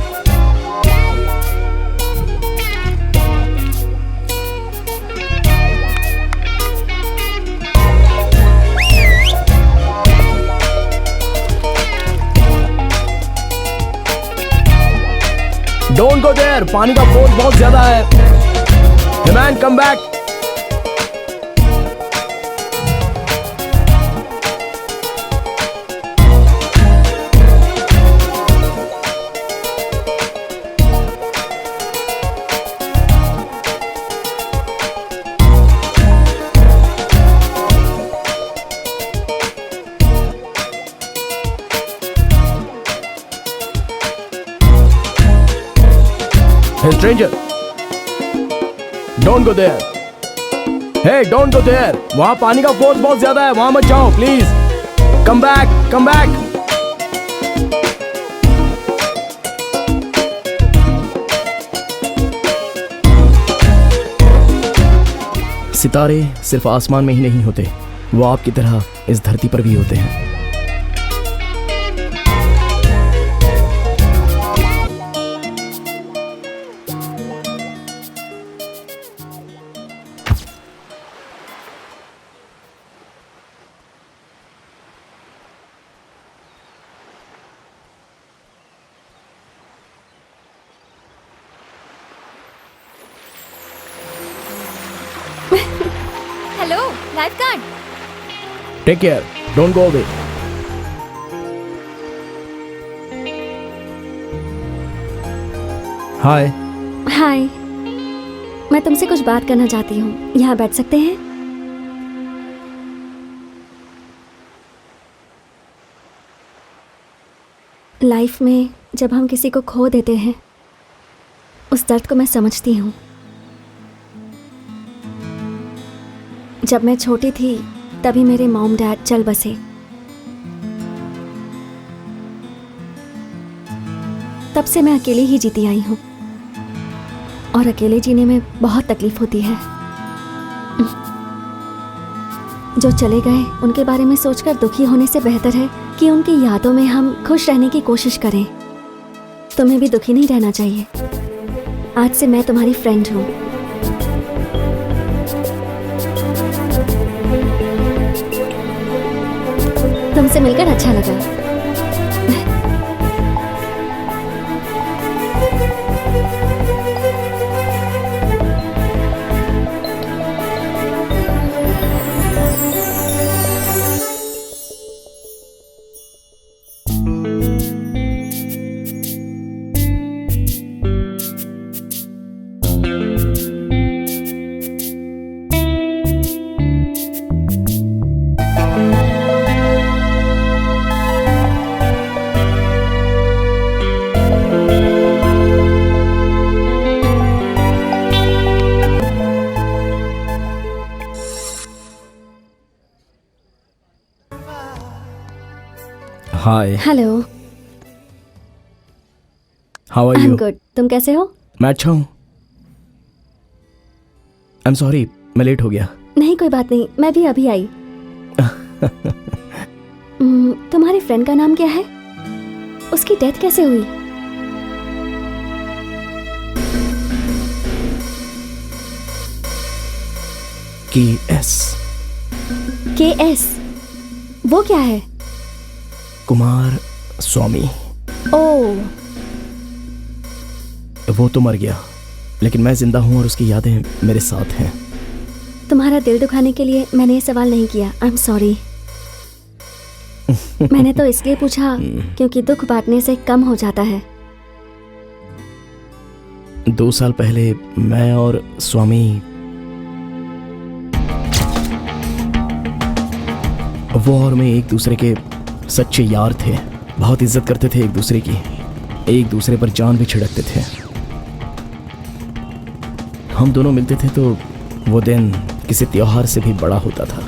Don't go there. पानी का फोर्स बहुत ज्यादा है। Hey man, come back. Hey stranger, don't go there. Hey, don't go there. वहाँ पानी का फोर्स बहुत ज्यादा है, वहाँ मत जाओ please. Come back, come back. सितारे सिर्फ आसमान में ही नहीं होते, वो आपकी तरह इस धरती पर भी होते हैं। Hello life guard. Take care. Don't go away. Hi. हाय, मैं तुमसे कुछ बात करना चाहती हूँ। यहाँ बैठ सकते हैं? लाइफ में जब हम किसी को खो देते हैं, उस दर्द को मैं समझती हूँ। जब मैं छोटी थी तभी मेरे मॉम डैड चल बसे। तब से मैं अकेले ही जीती आई हूँ और अकेले जीने में बहुत तकलीफ होती है। जो चले गए उनके बारे में सोचकर दुखी होने से बेहतर है कि उनकी यादों में हम खुश रहने की कोशिश करें। तुम्हें भी दुखी नहीं रहना चाहिए। आज से मैं तुम्हारी फ्रेंड हूँ। तुमसे मिलकर अच्छा लगा। Hi, hello, how are I am you? Good. तुम कैसे हो? मैं अच्छा हूँ। आई एम सॉरी, मैं लेट हो गया। नहीं कोई बात नहीं, मैं भी अभी आई। तुम्हारे फ्रेंड का नाम क्या है? उसकी डेथ कैसे हुई? KS? वो क्या है? कुमार स्वामी। ओह, वो तो मर गया, लेकिन मैं जिंदा हूँ और उसकी यादें मेरे साथ हैं। तुम्हारा दिल दुखाने के लिए मैंने ये सवाल नहीं किया। आई एम सॉरी। मैंने तो इसलिए पूछा क्योंकि दुख बांटने से कम हो जाता है। 2 साल पहले मैं और स्वामी वो और मैं एक दूसरे के सच्चे यार थे। बहुत इज्जत करते थे एक दूसरे की, एक दूसरे पर जान भी छिड़कते थे। हम दोनों मिलते थे तो वो दिन किसी त्योहार से भी बड़ा होता था।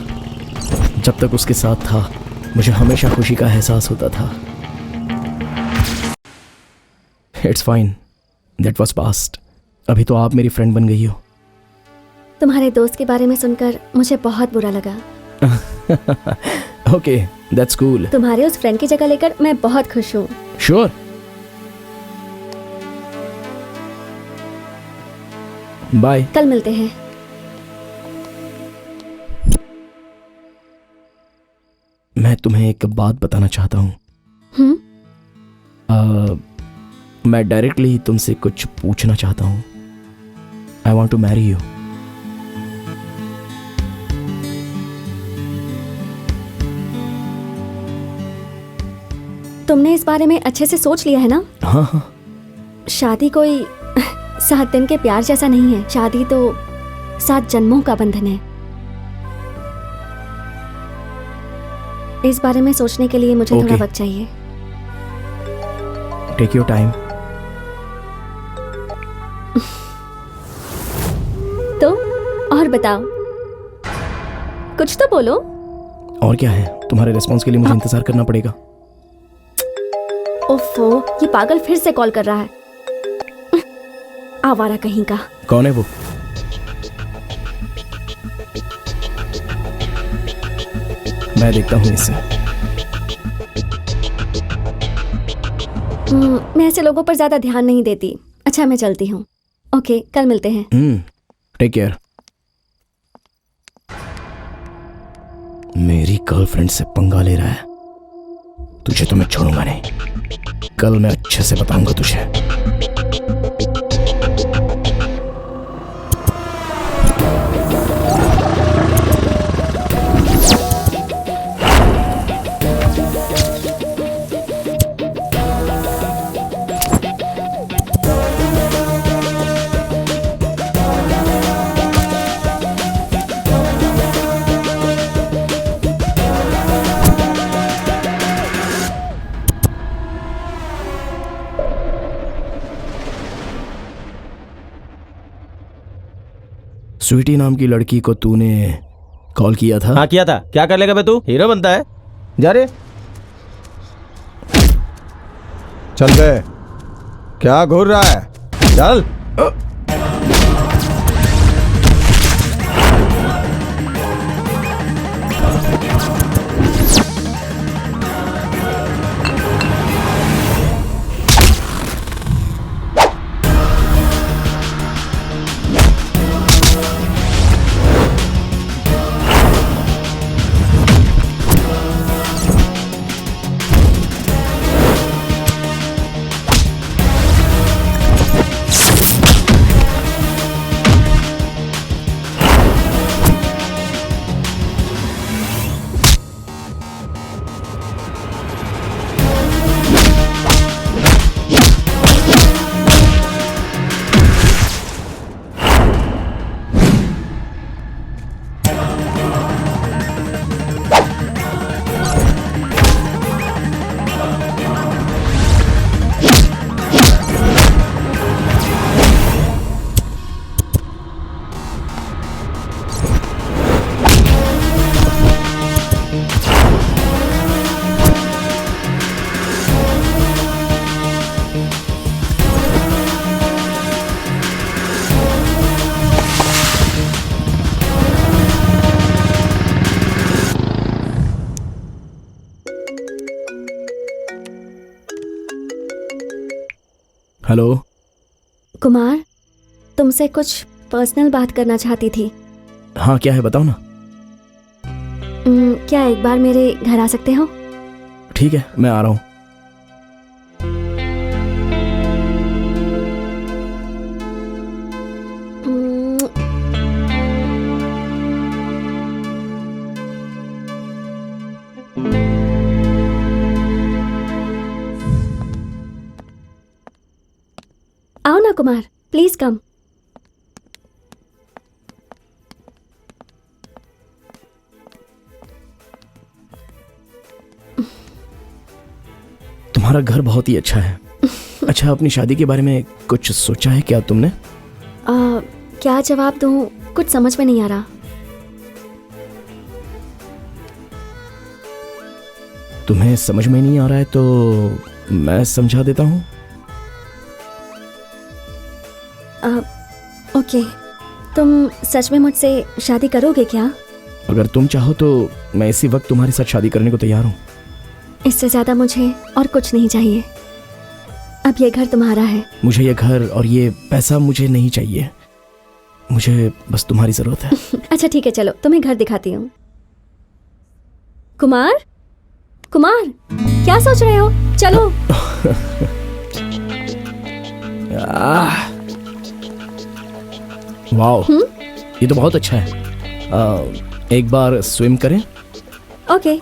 जब तक उसके साथ था मुझे हमेशा खुशी का एहसास होता था। It's fine, that was past. अभी तो आप मेरी फ्रेंड बन गई हो। तुम्हारे दोस्त के बारे में सुनकर मुझे बहुत बुरा लगा। Okay, that's cool. तुम्हारे उस फ्रेंड की जगह लेकर मैं बहुत खुश हूँ। श्योर। बाय। कल मिलते हैं। मैं तुम्हें एक बात बताना चाहता हूँ। मैं डायरेक्टली तुमसे कुछ पूछना चाहता हूँ। I want to marry you. तुमने इस बारे में अच्छे से सोच लिया है ना? हाँ हाँ। शादी कोई 7 दिन के प्यार जैसा नहीं है। शादी तो 7 जन्मों का बंधन है। इस बारे में सोचने के लिए मुझे थोड़ा Okay. वक्त चाहिए। Take your time. तो और बताओ, कुछ तो बोलो। और क्या है, तुम्हारे रिस्पॉन्स के लिए मुझे इंतजार करना पड़ेगा। ओफो, ये पागल फिर से कॉल कर रहा है। आवारा कहीं का। कौन है वो? मैं देखता हूँ इसे। मैं ऐसे लोगों पर ज्यादा ध्यान नहीं देती। अच्छा, मैं चलती हूँ। ओके, कल मिलते हैं। Take care. मेरी गर्लफ्रेंड से पंगा ले रहा है। तुझे तो मैं छोड़ूंगा नहीं। कल मैं अच्छे से बताऊंगा तुझे। स्वीटी नाम की लड़की को तूने कॉल किया था? हाँ किया था। क्या कर लेगा बे तू? हीरो बनता है। जा रे। चल गए। क्या घूर रहा है? चल। हेलो। कुमार, तुमसे कुछ पर्सनल बात करना चाहती थी। हाँ, क्या है बताओ ना। क्या एक बार मेरे घर आ सकते हो? ठीक है, मैं आ रहा हूँ। आओ ना कुमार, प्लीज कम। तुम्हारा घर बहुत ही अच्छा है। अच्छा, अपनी शादी के बारे में कुछ सोचा है क्या तुमने? क्या जवाब दूं, कुछ समझ में नहीं आ रहा। तुम्हें समझ में नहीं आ रहा है तो मैं समझा देता हूँ। ओके, तुम सच में मुझसे शादी करोगे क्या? अगर तुम चाहो तो मैं इसी वक्त तुम्हारे साथ शादी करने को तैयार हूँ। इससे ज्यादा मुझे और कुछ नहीं चाहिए। अब ये घर तुम्हारा है। मुझे ये घर और ये पैसा मुझे नहीं चाहिए, मुझे बस तुम्हारी जरूरत है। अच्छा ठीक है, चलो तुम्हें घर दिखाती हूँ। कुमार, कुमार, क्या सोच रहे हो? चलो। वाओ, ये तो बहुत अच्छा है। एक बार स्विम करें? ओके,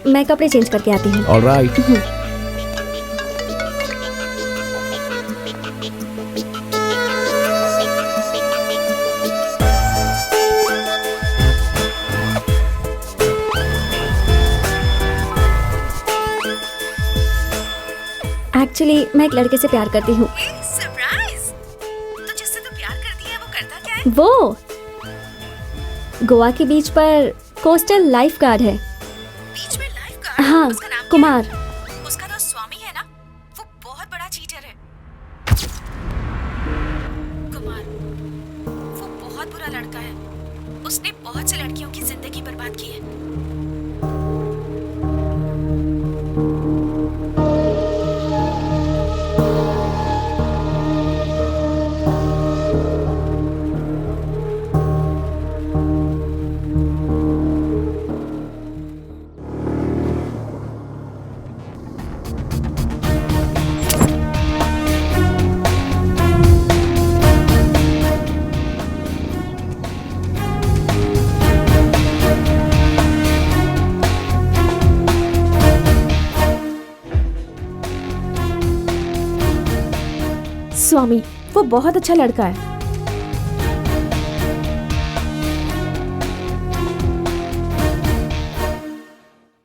मैं कपड़े चेंज करके आती हूँ। ऑलराइट। एक्चुअली मैं एक लड़के से प्यार करती हूँ। सरप्राइज! तो जिससे तू प्यार करती है वो करता क्या है? वो गोवा के बीच पर कोस्टल लाइफ गार्ड है। बीच में लाइफ गार्ड? हाँ, उसका नाम क्या कुमार। है? उसका तो स्वामी है ना, वो बहुत बड़ा चीटर है। कुमार, वो बहुत बुरा लड़का है। उसने बहुत सी लड़कियों की जिंदगी बर्बाद की है। स्वामी, वो बहुत अच्छा लड़का है।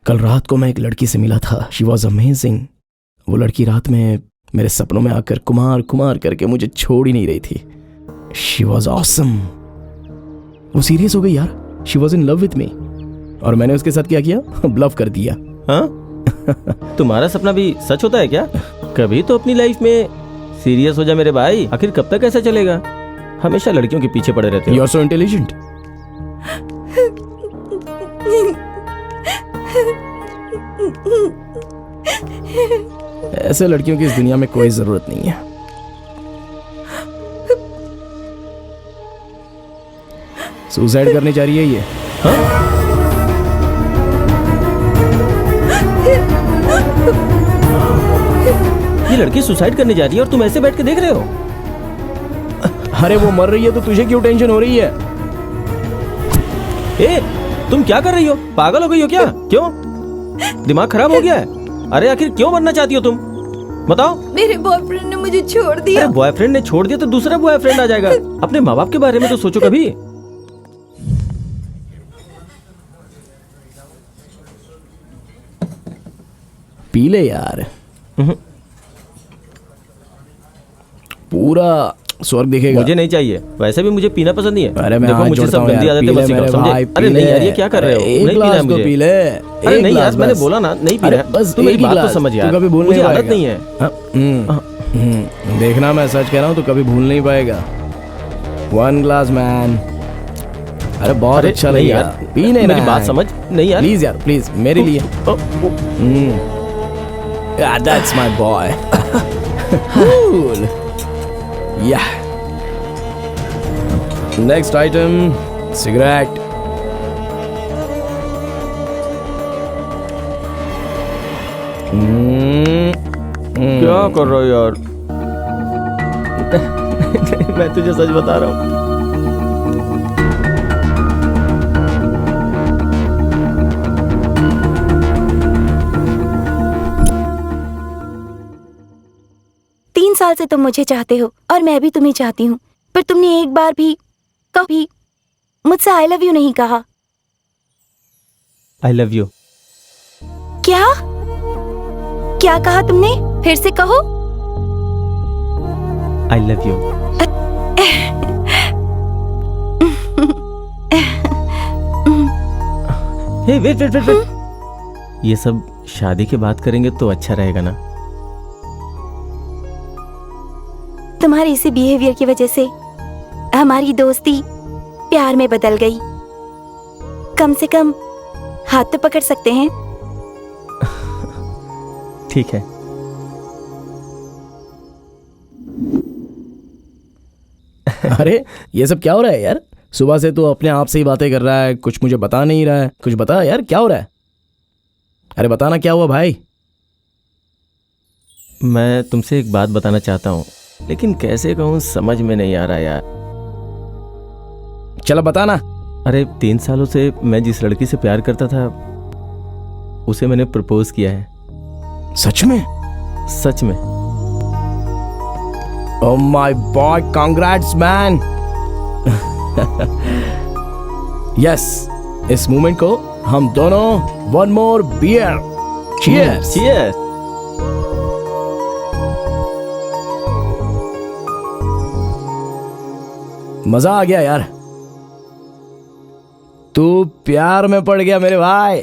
कल रात को मैं एक लड़की से मिला था। She was amazing. वो लड़की रात में मेरे सपनों में आकर कुमार कुमार करके मुझे छोड़ ही नहीं रही थी। She was awesome. वो सीरियस हो गई यार। She was in love with me. और मैंने उसके साथ क्या किया? ब्लफ कर दिया। हाँ? तुम्हारा सपना भी सच होता है क्या? कभी तो अपनी लाइफ में सीरियस हो जा मेरे भाई, आखिर कब तक ऐसा चलेगा? हमेशा लड़कियों के पीछे पड़े रहते यू हो। Are so intelligent. ऐसे लड़कियों की इस दुनिया में कोई जरूरत नहीं है। सुसाइड करनी चाह रही है ये। ये लड़की सुसाइड करने जा रही है और तुम ऐसे बैठ के देख रहे हो? अरे वो मर रही है तो तुझे क्यों टेंशन हो रही है? ए, तुम क्या कर रही हो? पागल हो गई हो क्या? क्यों? दिमाग खराब हो गया है? अरे आखिर क्यों मरना चाहती हो तुम? बताओ। मेरे बॉयफ्रेंड ने मुझे छोड़ दिया। अरे बॉयफ्रेंड ने छोड़ दिया तो दूसरा बॉयफ्रेंड आ जाएगा। अपने माँ बाप के बारे में तो सोचो कभी। पी ले यार, पूरा स्वर्ग दिखेगा। मुझे नहीं चाहिए, वैसे भी मुझे पीना पसंद नहीं है। अरे मैं देखो हाथ मुझे जोड़ता सब हूँ गंदी यार, आदतें पी ले मत सिखाओ, मेरे समझे? भाई, अरे पी नहीं ले। यार, ये क्या कर रहे हो? एक नहीं पीना है ग्लास तो मुझे। पी ले। अरे एक नहीं यार, ग्लास मैंने बस। बोला ना नहीं पीना अरे है। बस तू मेरी एक ही बात तो ग्लास, समझ तू यार, कभी भूल मुझे नहीं आदत पाएगा। नहीं है। देखना मैं सच कह रहा हूँ तो कभी भूल नहीं पाएगा। 1 ग्लास मैन। अरे बहुत अरे अच्छा नहीं लगेगा। यार, पीने मेरी बात समझ। नहीं यार प्लीज यार, प्लीज मेरे लिए। That's my boy. Cool. Yeah. Next item, cigarette. क्या कर रहा हो यार? मैं तुझे सच बता रहा हूँ। साल से तुम मुझे चाहते हो और मैं भी तुम्हें चाहती हूँ, पर तुमने एक बार भी कभी मुझसे आई लव यू नहीं कहा। I love you. क्या क्या कहा तुमने? फिर से कहो। I love you. Hey wait wait wait wait, ये सब शादी के बाद करेंगे तो अच्छा रहेगा ना? तुम्हारे इसी बिहेवियर की वजह से हमारी दोस्ती प्यार में बदल गई। कम से कम हाथ तो पकड़ सकते हैं। ठीक है। अरे ये सब क्या हो रहा है यार? सुबह से तू अपने आप से ही बातें कर रहा है, कुछ मुझे बता नहीं रहा है। कुछ बता यार, क्या हो रहा है? अरे बताना क्या हुआ भाई? मैं तुमसे एक बात बताना चाहता हूँ, लेकिन कैसे कहूँ समझ में नहीं आ रहा यार। चलो बताना। अरे 3 सालों से मैं जिस लड़की से प्यार करता था उसे मैंने प्रपोज किया है। सच में? सच में। Oh my boy, congrats man. Yes, इस मोमेंट को हम दोनों one more beer. Cheers. Cheers. मजा आ गया यार। तू प्यार में पड़ गया मेरे भाई।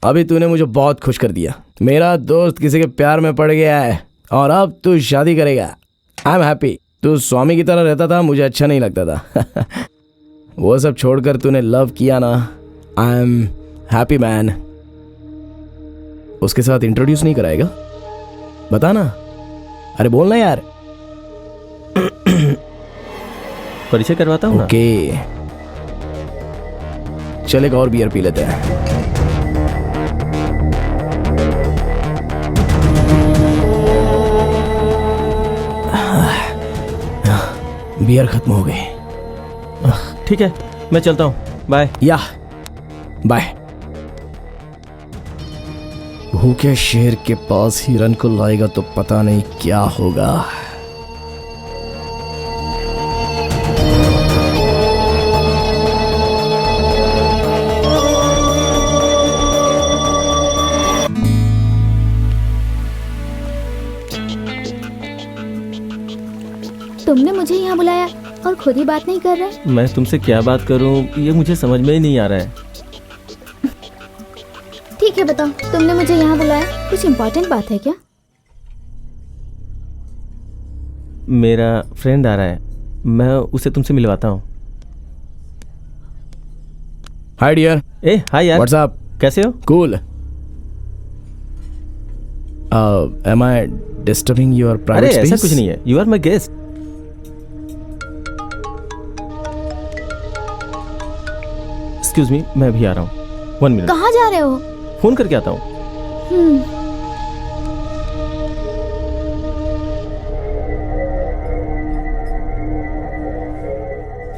अभी तूने मुझे बहुत खुश कर दिया। मेरा दोस्त किसी के प्यार में पड़ गया है और अब तू शादी करेगा। I am happy. तू स्वामी की तरह रहता था, मुझे अच्छा नहीं लगता था। वो सब छोड़कर तूने लव किया ना। I am happy man. उसके साथ इंट्रोड्यूस नहीं कराएगा? बताना। अरे बोलना यार। परिचय करवाता हूँ ना। ओके, चल एक और बियर पी लेते हैं। बियर खत्म हो गई। ठीक है, मैं चलता हूँ। बाय। या बाय। भूखे शेर के पास हिरन को लाएगा तो पता नहीं क्या होगा। तुमने मुझे यहाँ बुलाया और खुद ही बात नहीं कर रहे। मैं तुमसे क्या बात करूँ ये मुझे समझ में ही नहीं आ रहा है। ठीक है बताओ, तुमने मुझे यहाँ बुलाया, कुछ इम्पोर्टेंट बात है क्या? मेरा फ्रेंड आ रहा है, मैं उसे तुमसे मिलवाता हूँ। Hi dear. ए हाय यार, व्हाट्स अप? कैसे हो? Cool. Am I disturbing your अरे प्राइवेट ऐसा स्पेस? कुछ नहीं है, you are my guest. Excuse me, मैं अभी आ रहा हूँ, 1 मिनट। कहाँ जा रहे हो? फोन करके आता हूँ।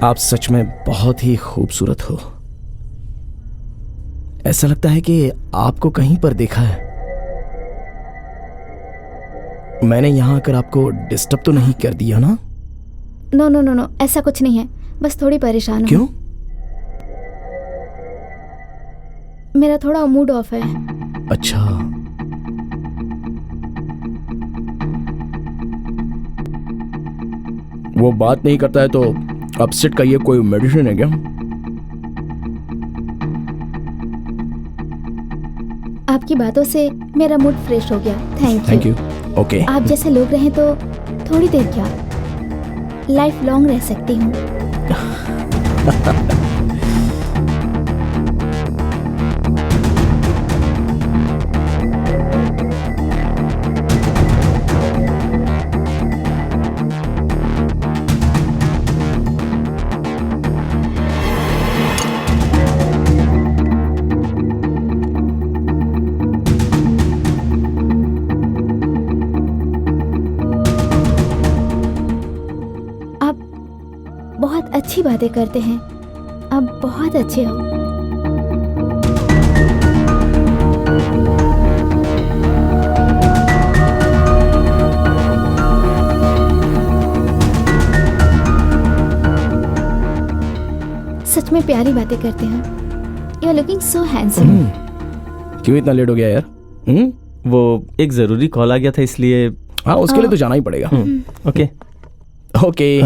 आप सच में बहुत ही खूबसूरत हो। ऐसा लगता है कि आपको कहीं पर देखा है। मैंने यहां आकर आपको डिस्टर्ब तो नहीं कर दिया ना? नो नो नो नो, ऐसा कुछ नहीं है, बस थोड़ी परेशान हूँ। क्यों? मेरा थोड़ा मूड ऑफ है। अच्छा, वो बात नहीं करता है तो अपसेट का ये कोई मेडिसिन है क्या? आपकी बातों से मेरा मूड फ्रेश हो गया। Thank you. ओके। आप जैसे लोग रहें तो थोड़ी देर क्या, लाइफ लॉन्ग रह सकती हूँ। बहुत अच्छी बातें करते हैं, आप बहुत अच्छे हो। सच में प्यारी बातें करते हैं। You are looking so handsome. क्यों इतना लेट हो गया यार? वो एक जरूरी कॉल आ गया था इसलिए। हाँ, उसके लिए तो जाना ही पड़ेगा। Okay okay.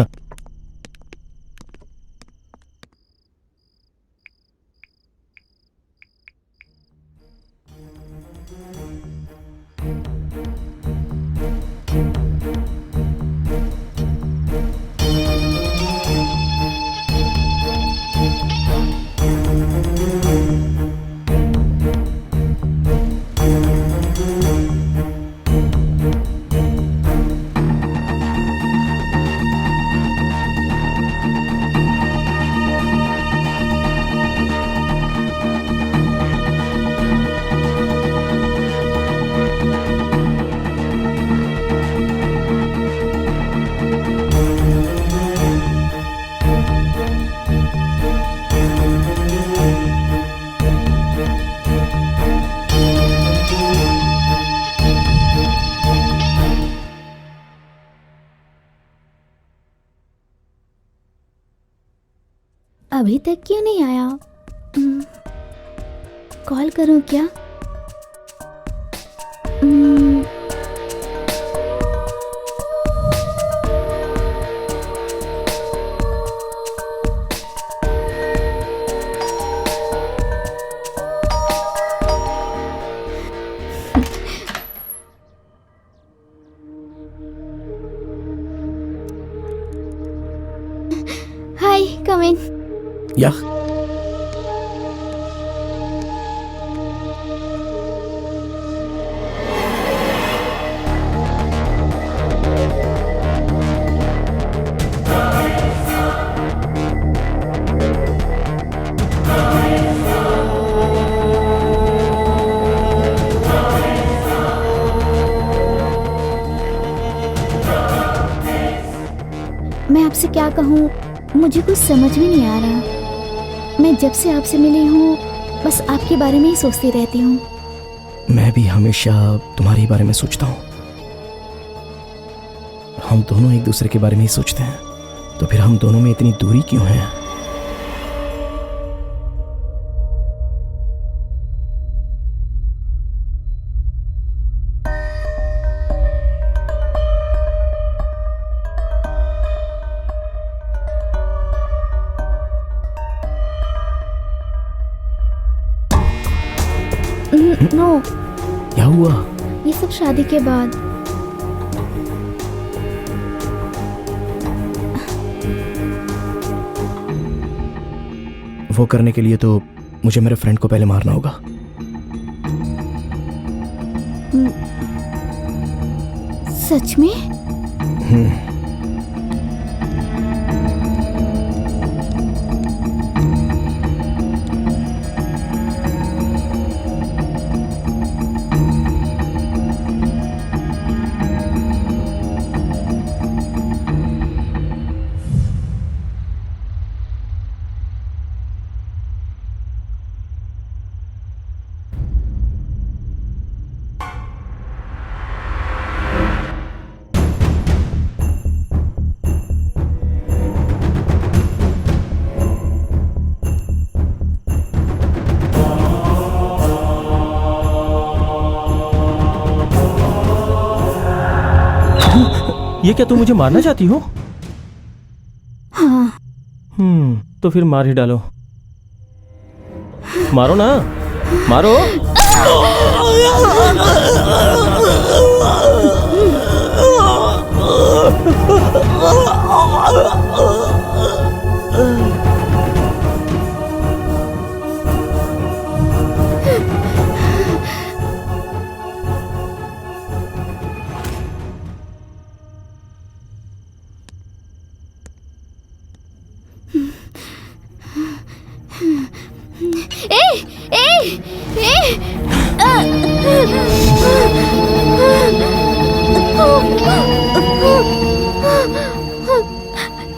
अभी तक क्यों नहीं आया? कॉल करूं क्या? हाय, कम इन। या मैं आपसे क्या कहूँ, मुझे कुछ समझ में नहीं आ रहा। मैं जब से आपसे मिली हूँ बस आपके बारे में ही सोचती रहती हूँ। मैं भी हमेशा तुम्हारे बारे में सोचता हूँ। हम दोनों एक दूसरे के बारे में ही सोचते हैं, तो फिर हम दोनों में इतनी दूरी क्यों है? नो, क्या हुआ? ये सब शादी के बाद। वो करने के लिए तो मुझे मेरे फ्रेंड को पहले मारना होगा। सच में? ये क्या तुम मुझे मारना चाहती हो? हाँ। तो फिर मार ही डालो। मारो ना, मारो।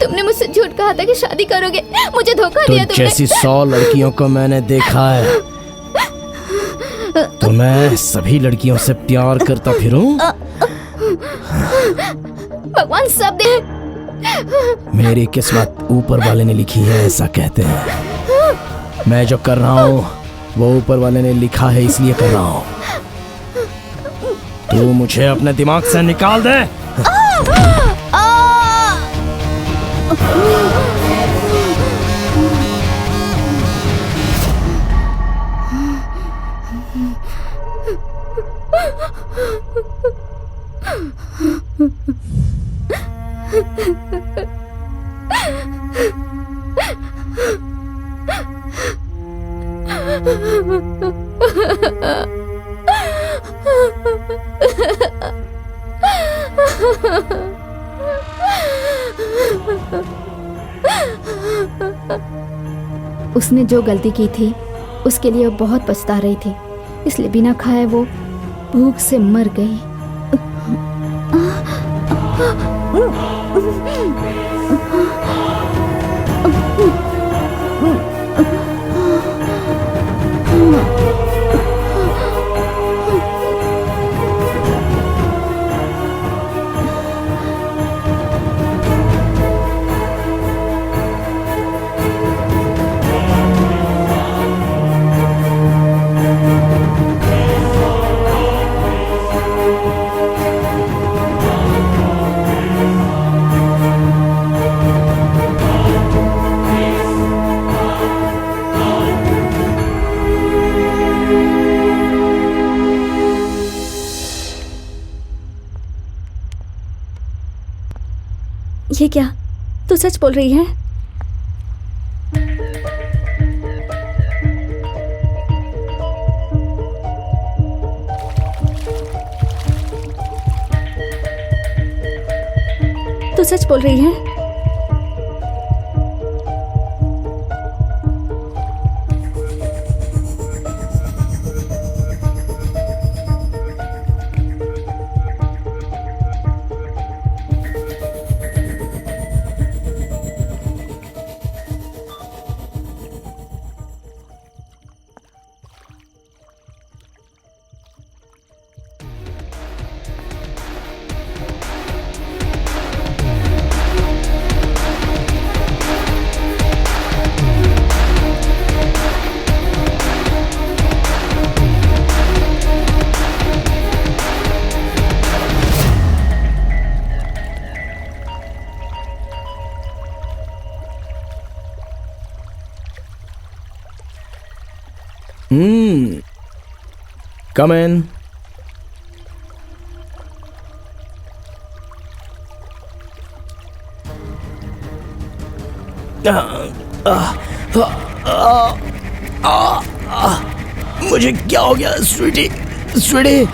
तुमने मुझसे झूठ कहा था कि शादी करोगे, मुझे धोखा तो दिया तुमने। जैसी 100 लड़कियों को मैंने देखा है, तो मैं सभी लड़कियों से प्यार करता फिरूं? भगवान सब दे। मेरी किस्मत ऊपर वाले ने लिखी है, ऐसा कहते हैं। मैं जो कर रहा हूँ वो ऊपर वाले ने लिखा है, इसलिए कर रहा हूँ। तू मुझे अपने दिमाग से निकाल दे। उसने जो गलती की थी उसके लिए वो बहुत पछता रही थी, इसलिए बिना खाए वो भूख से मर गई। ये क्या? तू सच बोल रही है? तू सच बोल रही है? Come in. मुझे क्या हो गया स्वीटी? स्वीटी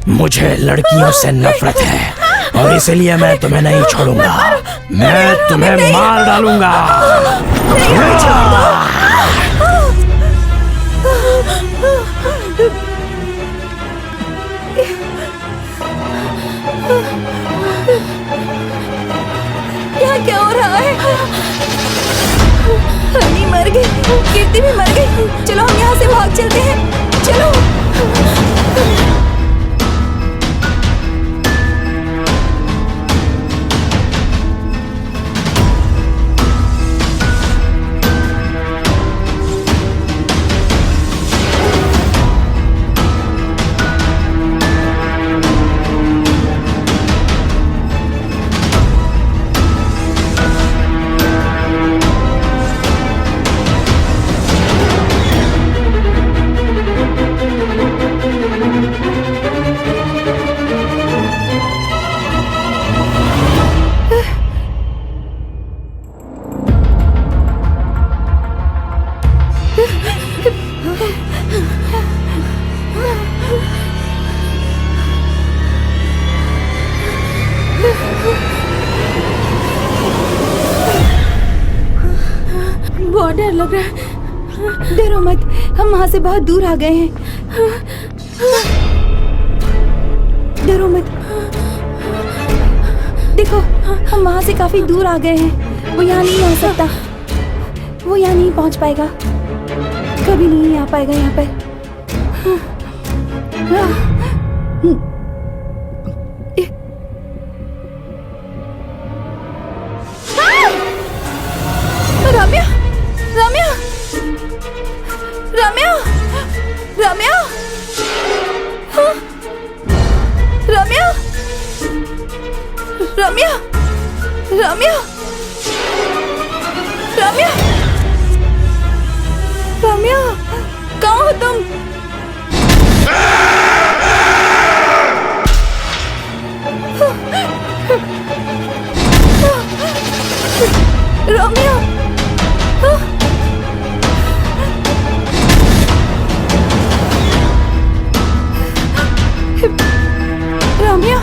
मुझे लड़कियों से नफरत है और इसलिए मैं तुम्हें नहीं छोड़ूंगा। मैं तुम्हें मार डालूंगा। यहाँ क्या हो रहा है? हनी मर गई, कीर्ति भी मर गई। चलो हम यहाँ से भाग चलते हैं। चलो। बहुत डर लग रहा है। डरो मत, हम वहाँ से बहुत दूर आ गए हैं। डरो मत। देखो, हम वहाँ से काफी दूर आ गए हैं। वो यहाँ नहीं आ सकता। वो यहाँ नहीं पहुँच पाएगा। कभी नहीं आ पाएगा यहाँ पे। रम्या, रम्या, रम्या, रम्या, रम्या, रम्या, रम्या, रम्या, रम्या, कहाँ हो तुम? रम्या, रम्या,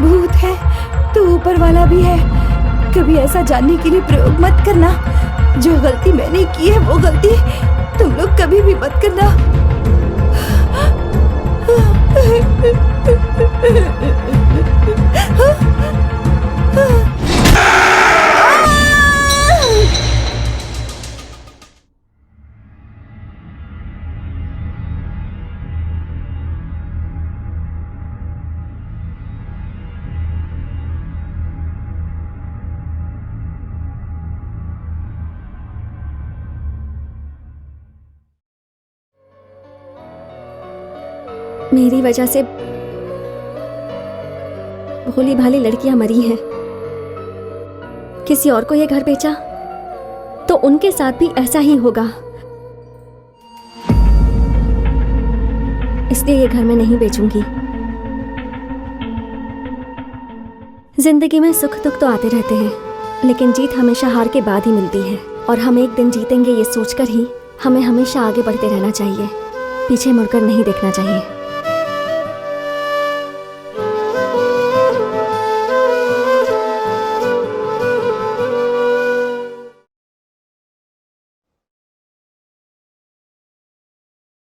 भूत है तो ऊपर वाला भी है। कभी ऐसा जानने के लिए प्रयोग मत करना। जो गलती मैंने की है वो गलती तुम लोग कभी भी मत करना। मेरी वजह से भोली भाली लड़कियां मरी हैं। किसी और को ये घर बेचा तो उनके साथ भी ऐसा ही होगा। इसलिए ये घर मैं नहीं बेचूंगी। जिंदगी में सुख दुख तो आते रहते हैं, लेकिन जीत हमेशा हार के बाद ही मिलती है। और हम एक दिन जीतेंगे ये सोचकर ही हमें हमेशा आगे बढ़ते रहना चाहिए, पीछे मुड़कर नहीं देखना चाहिए।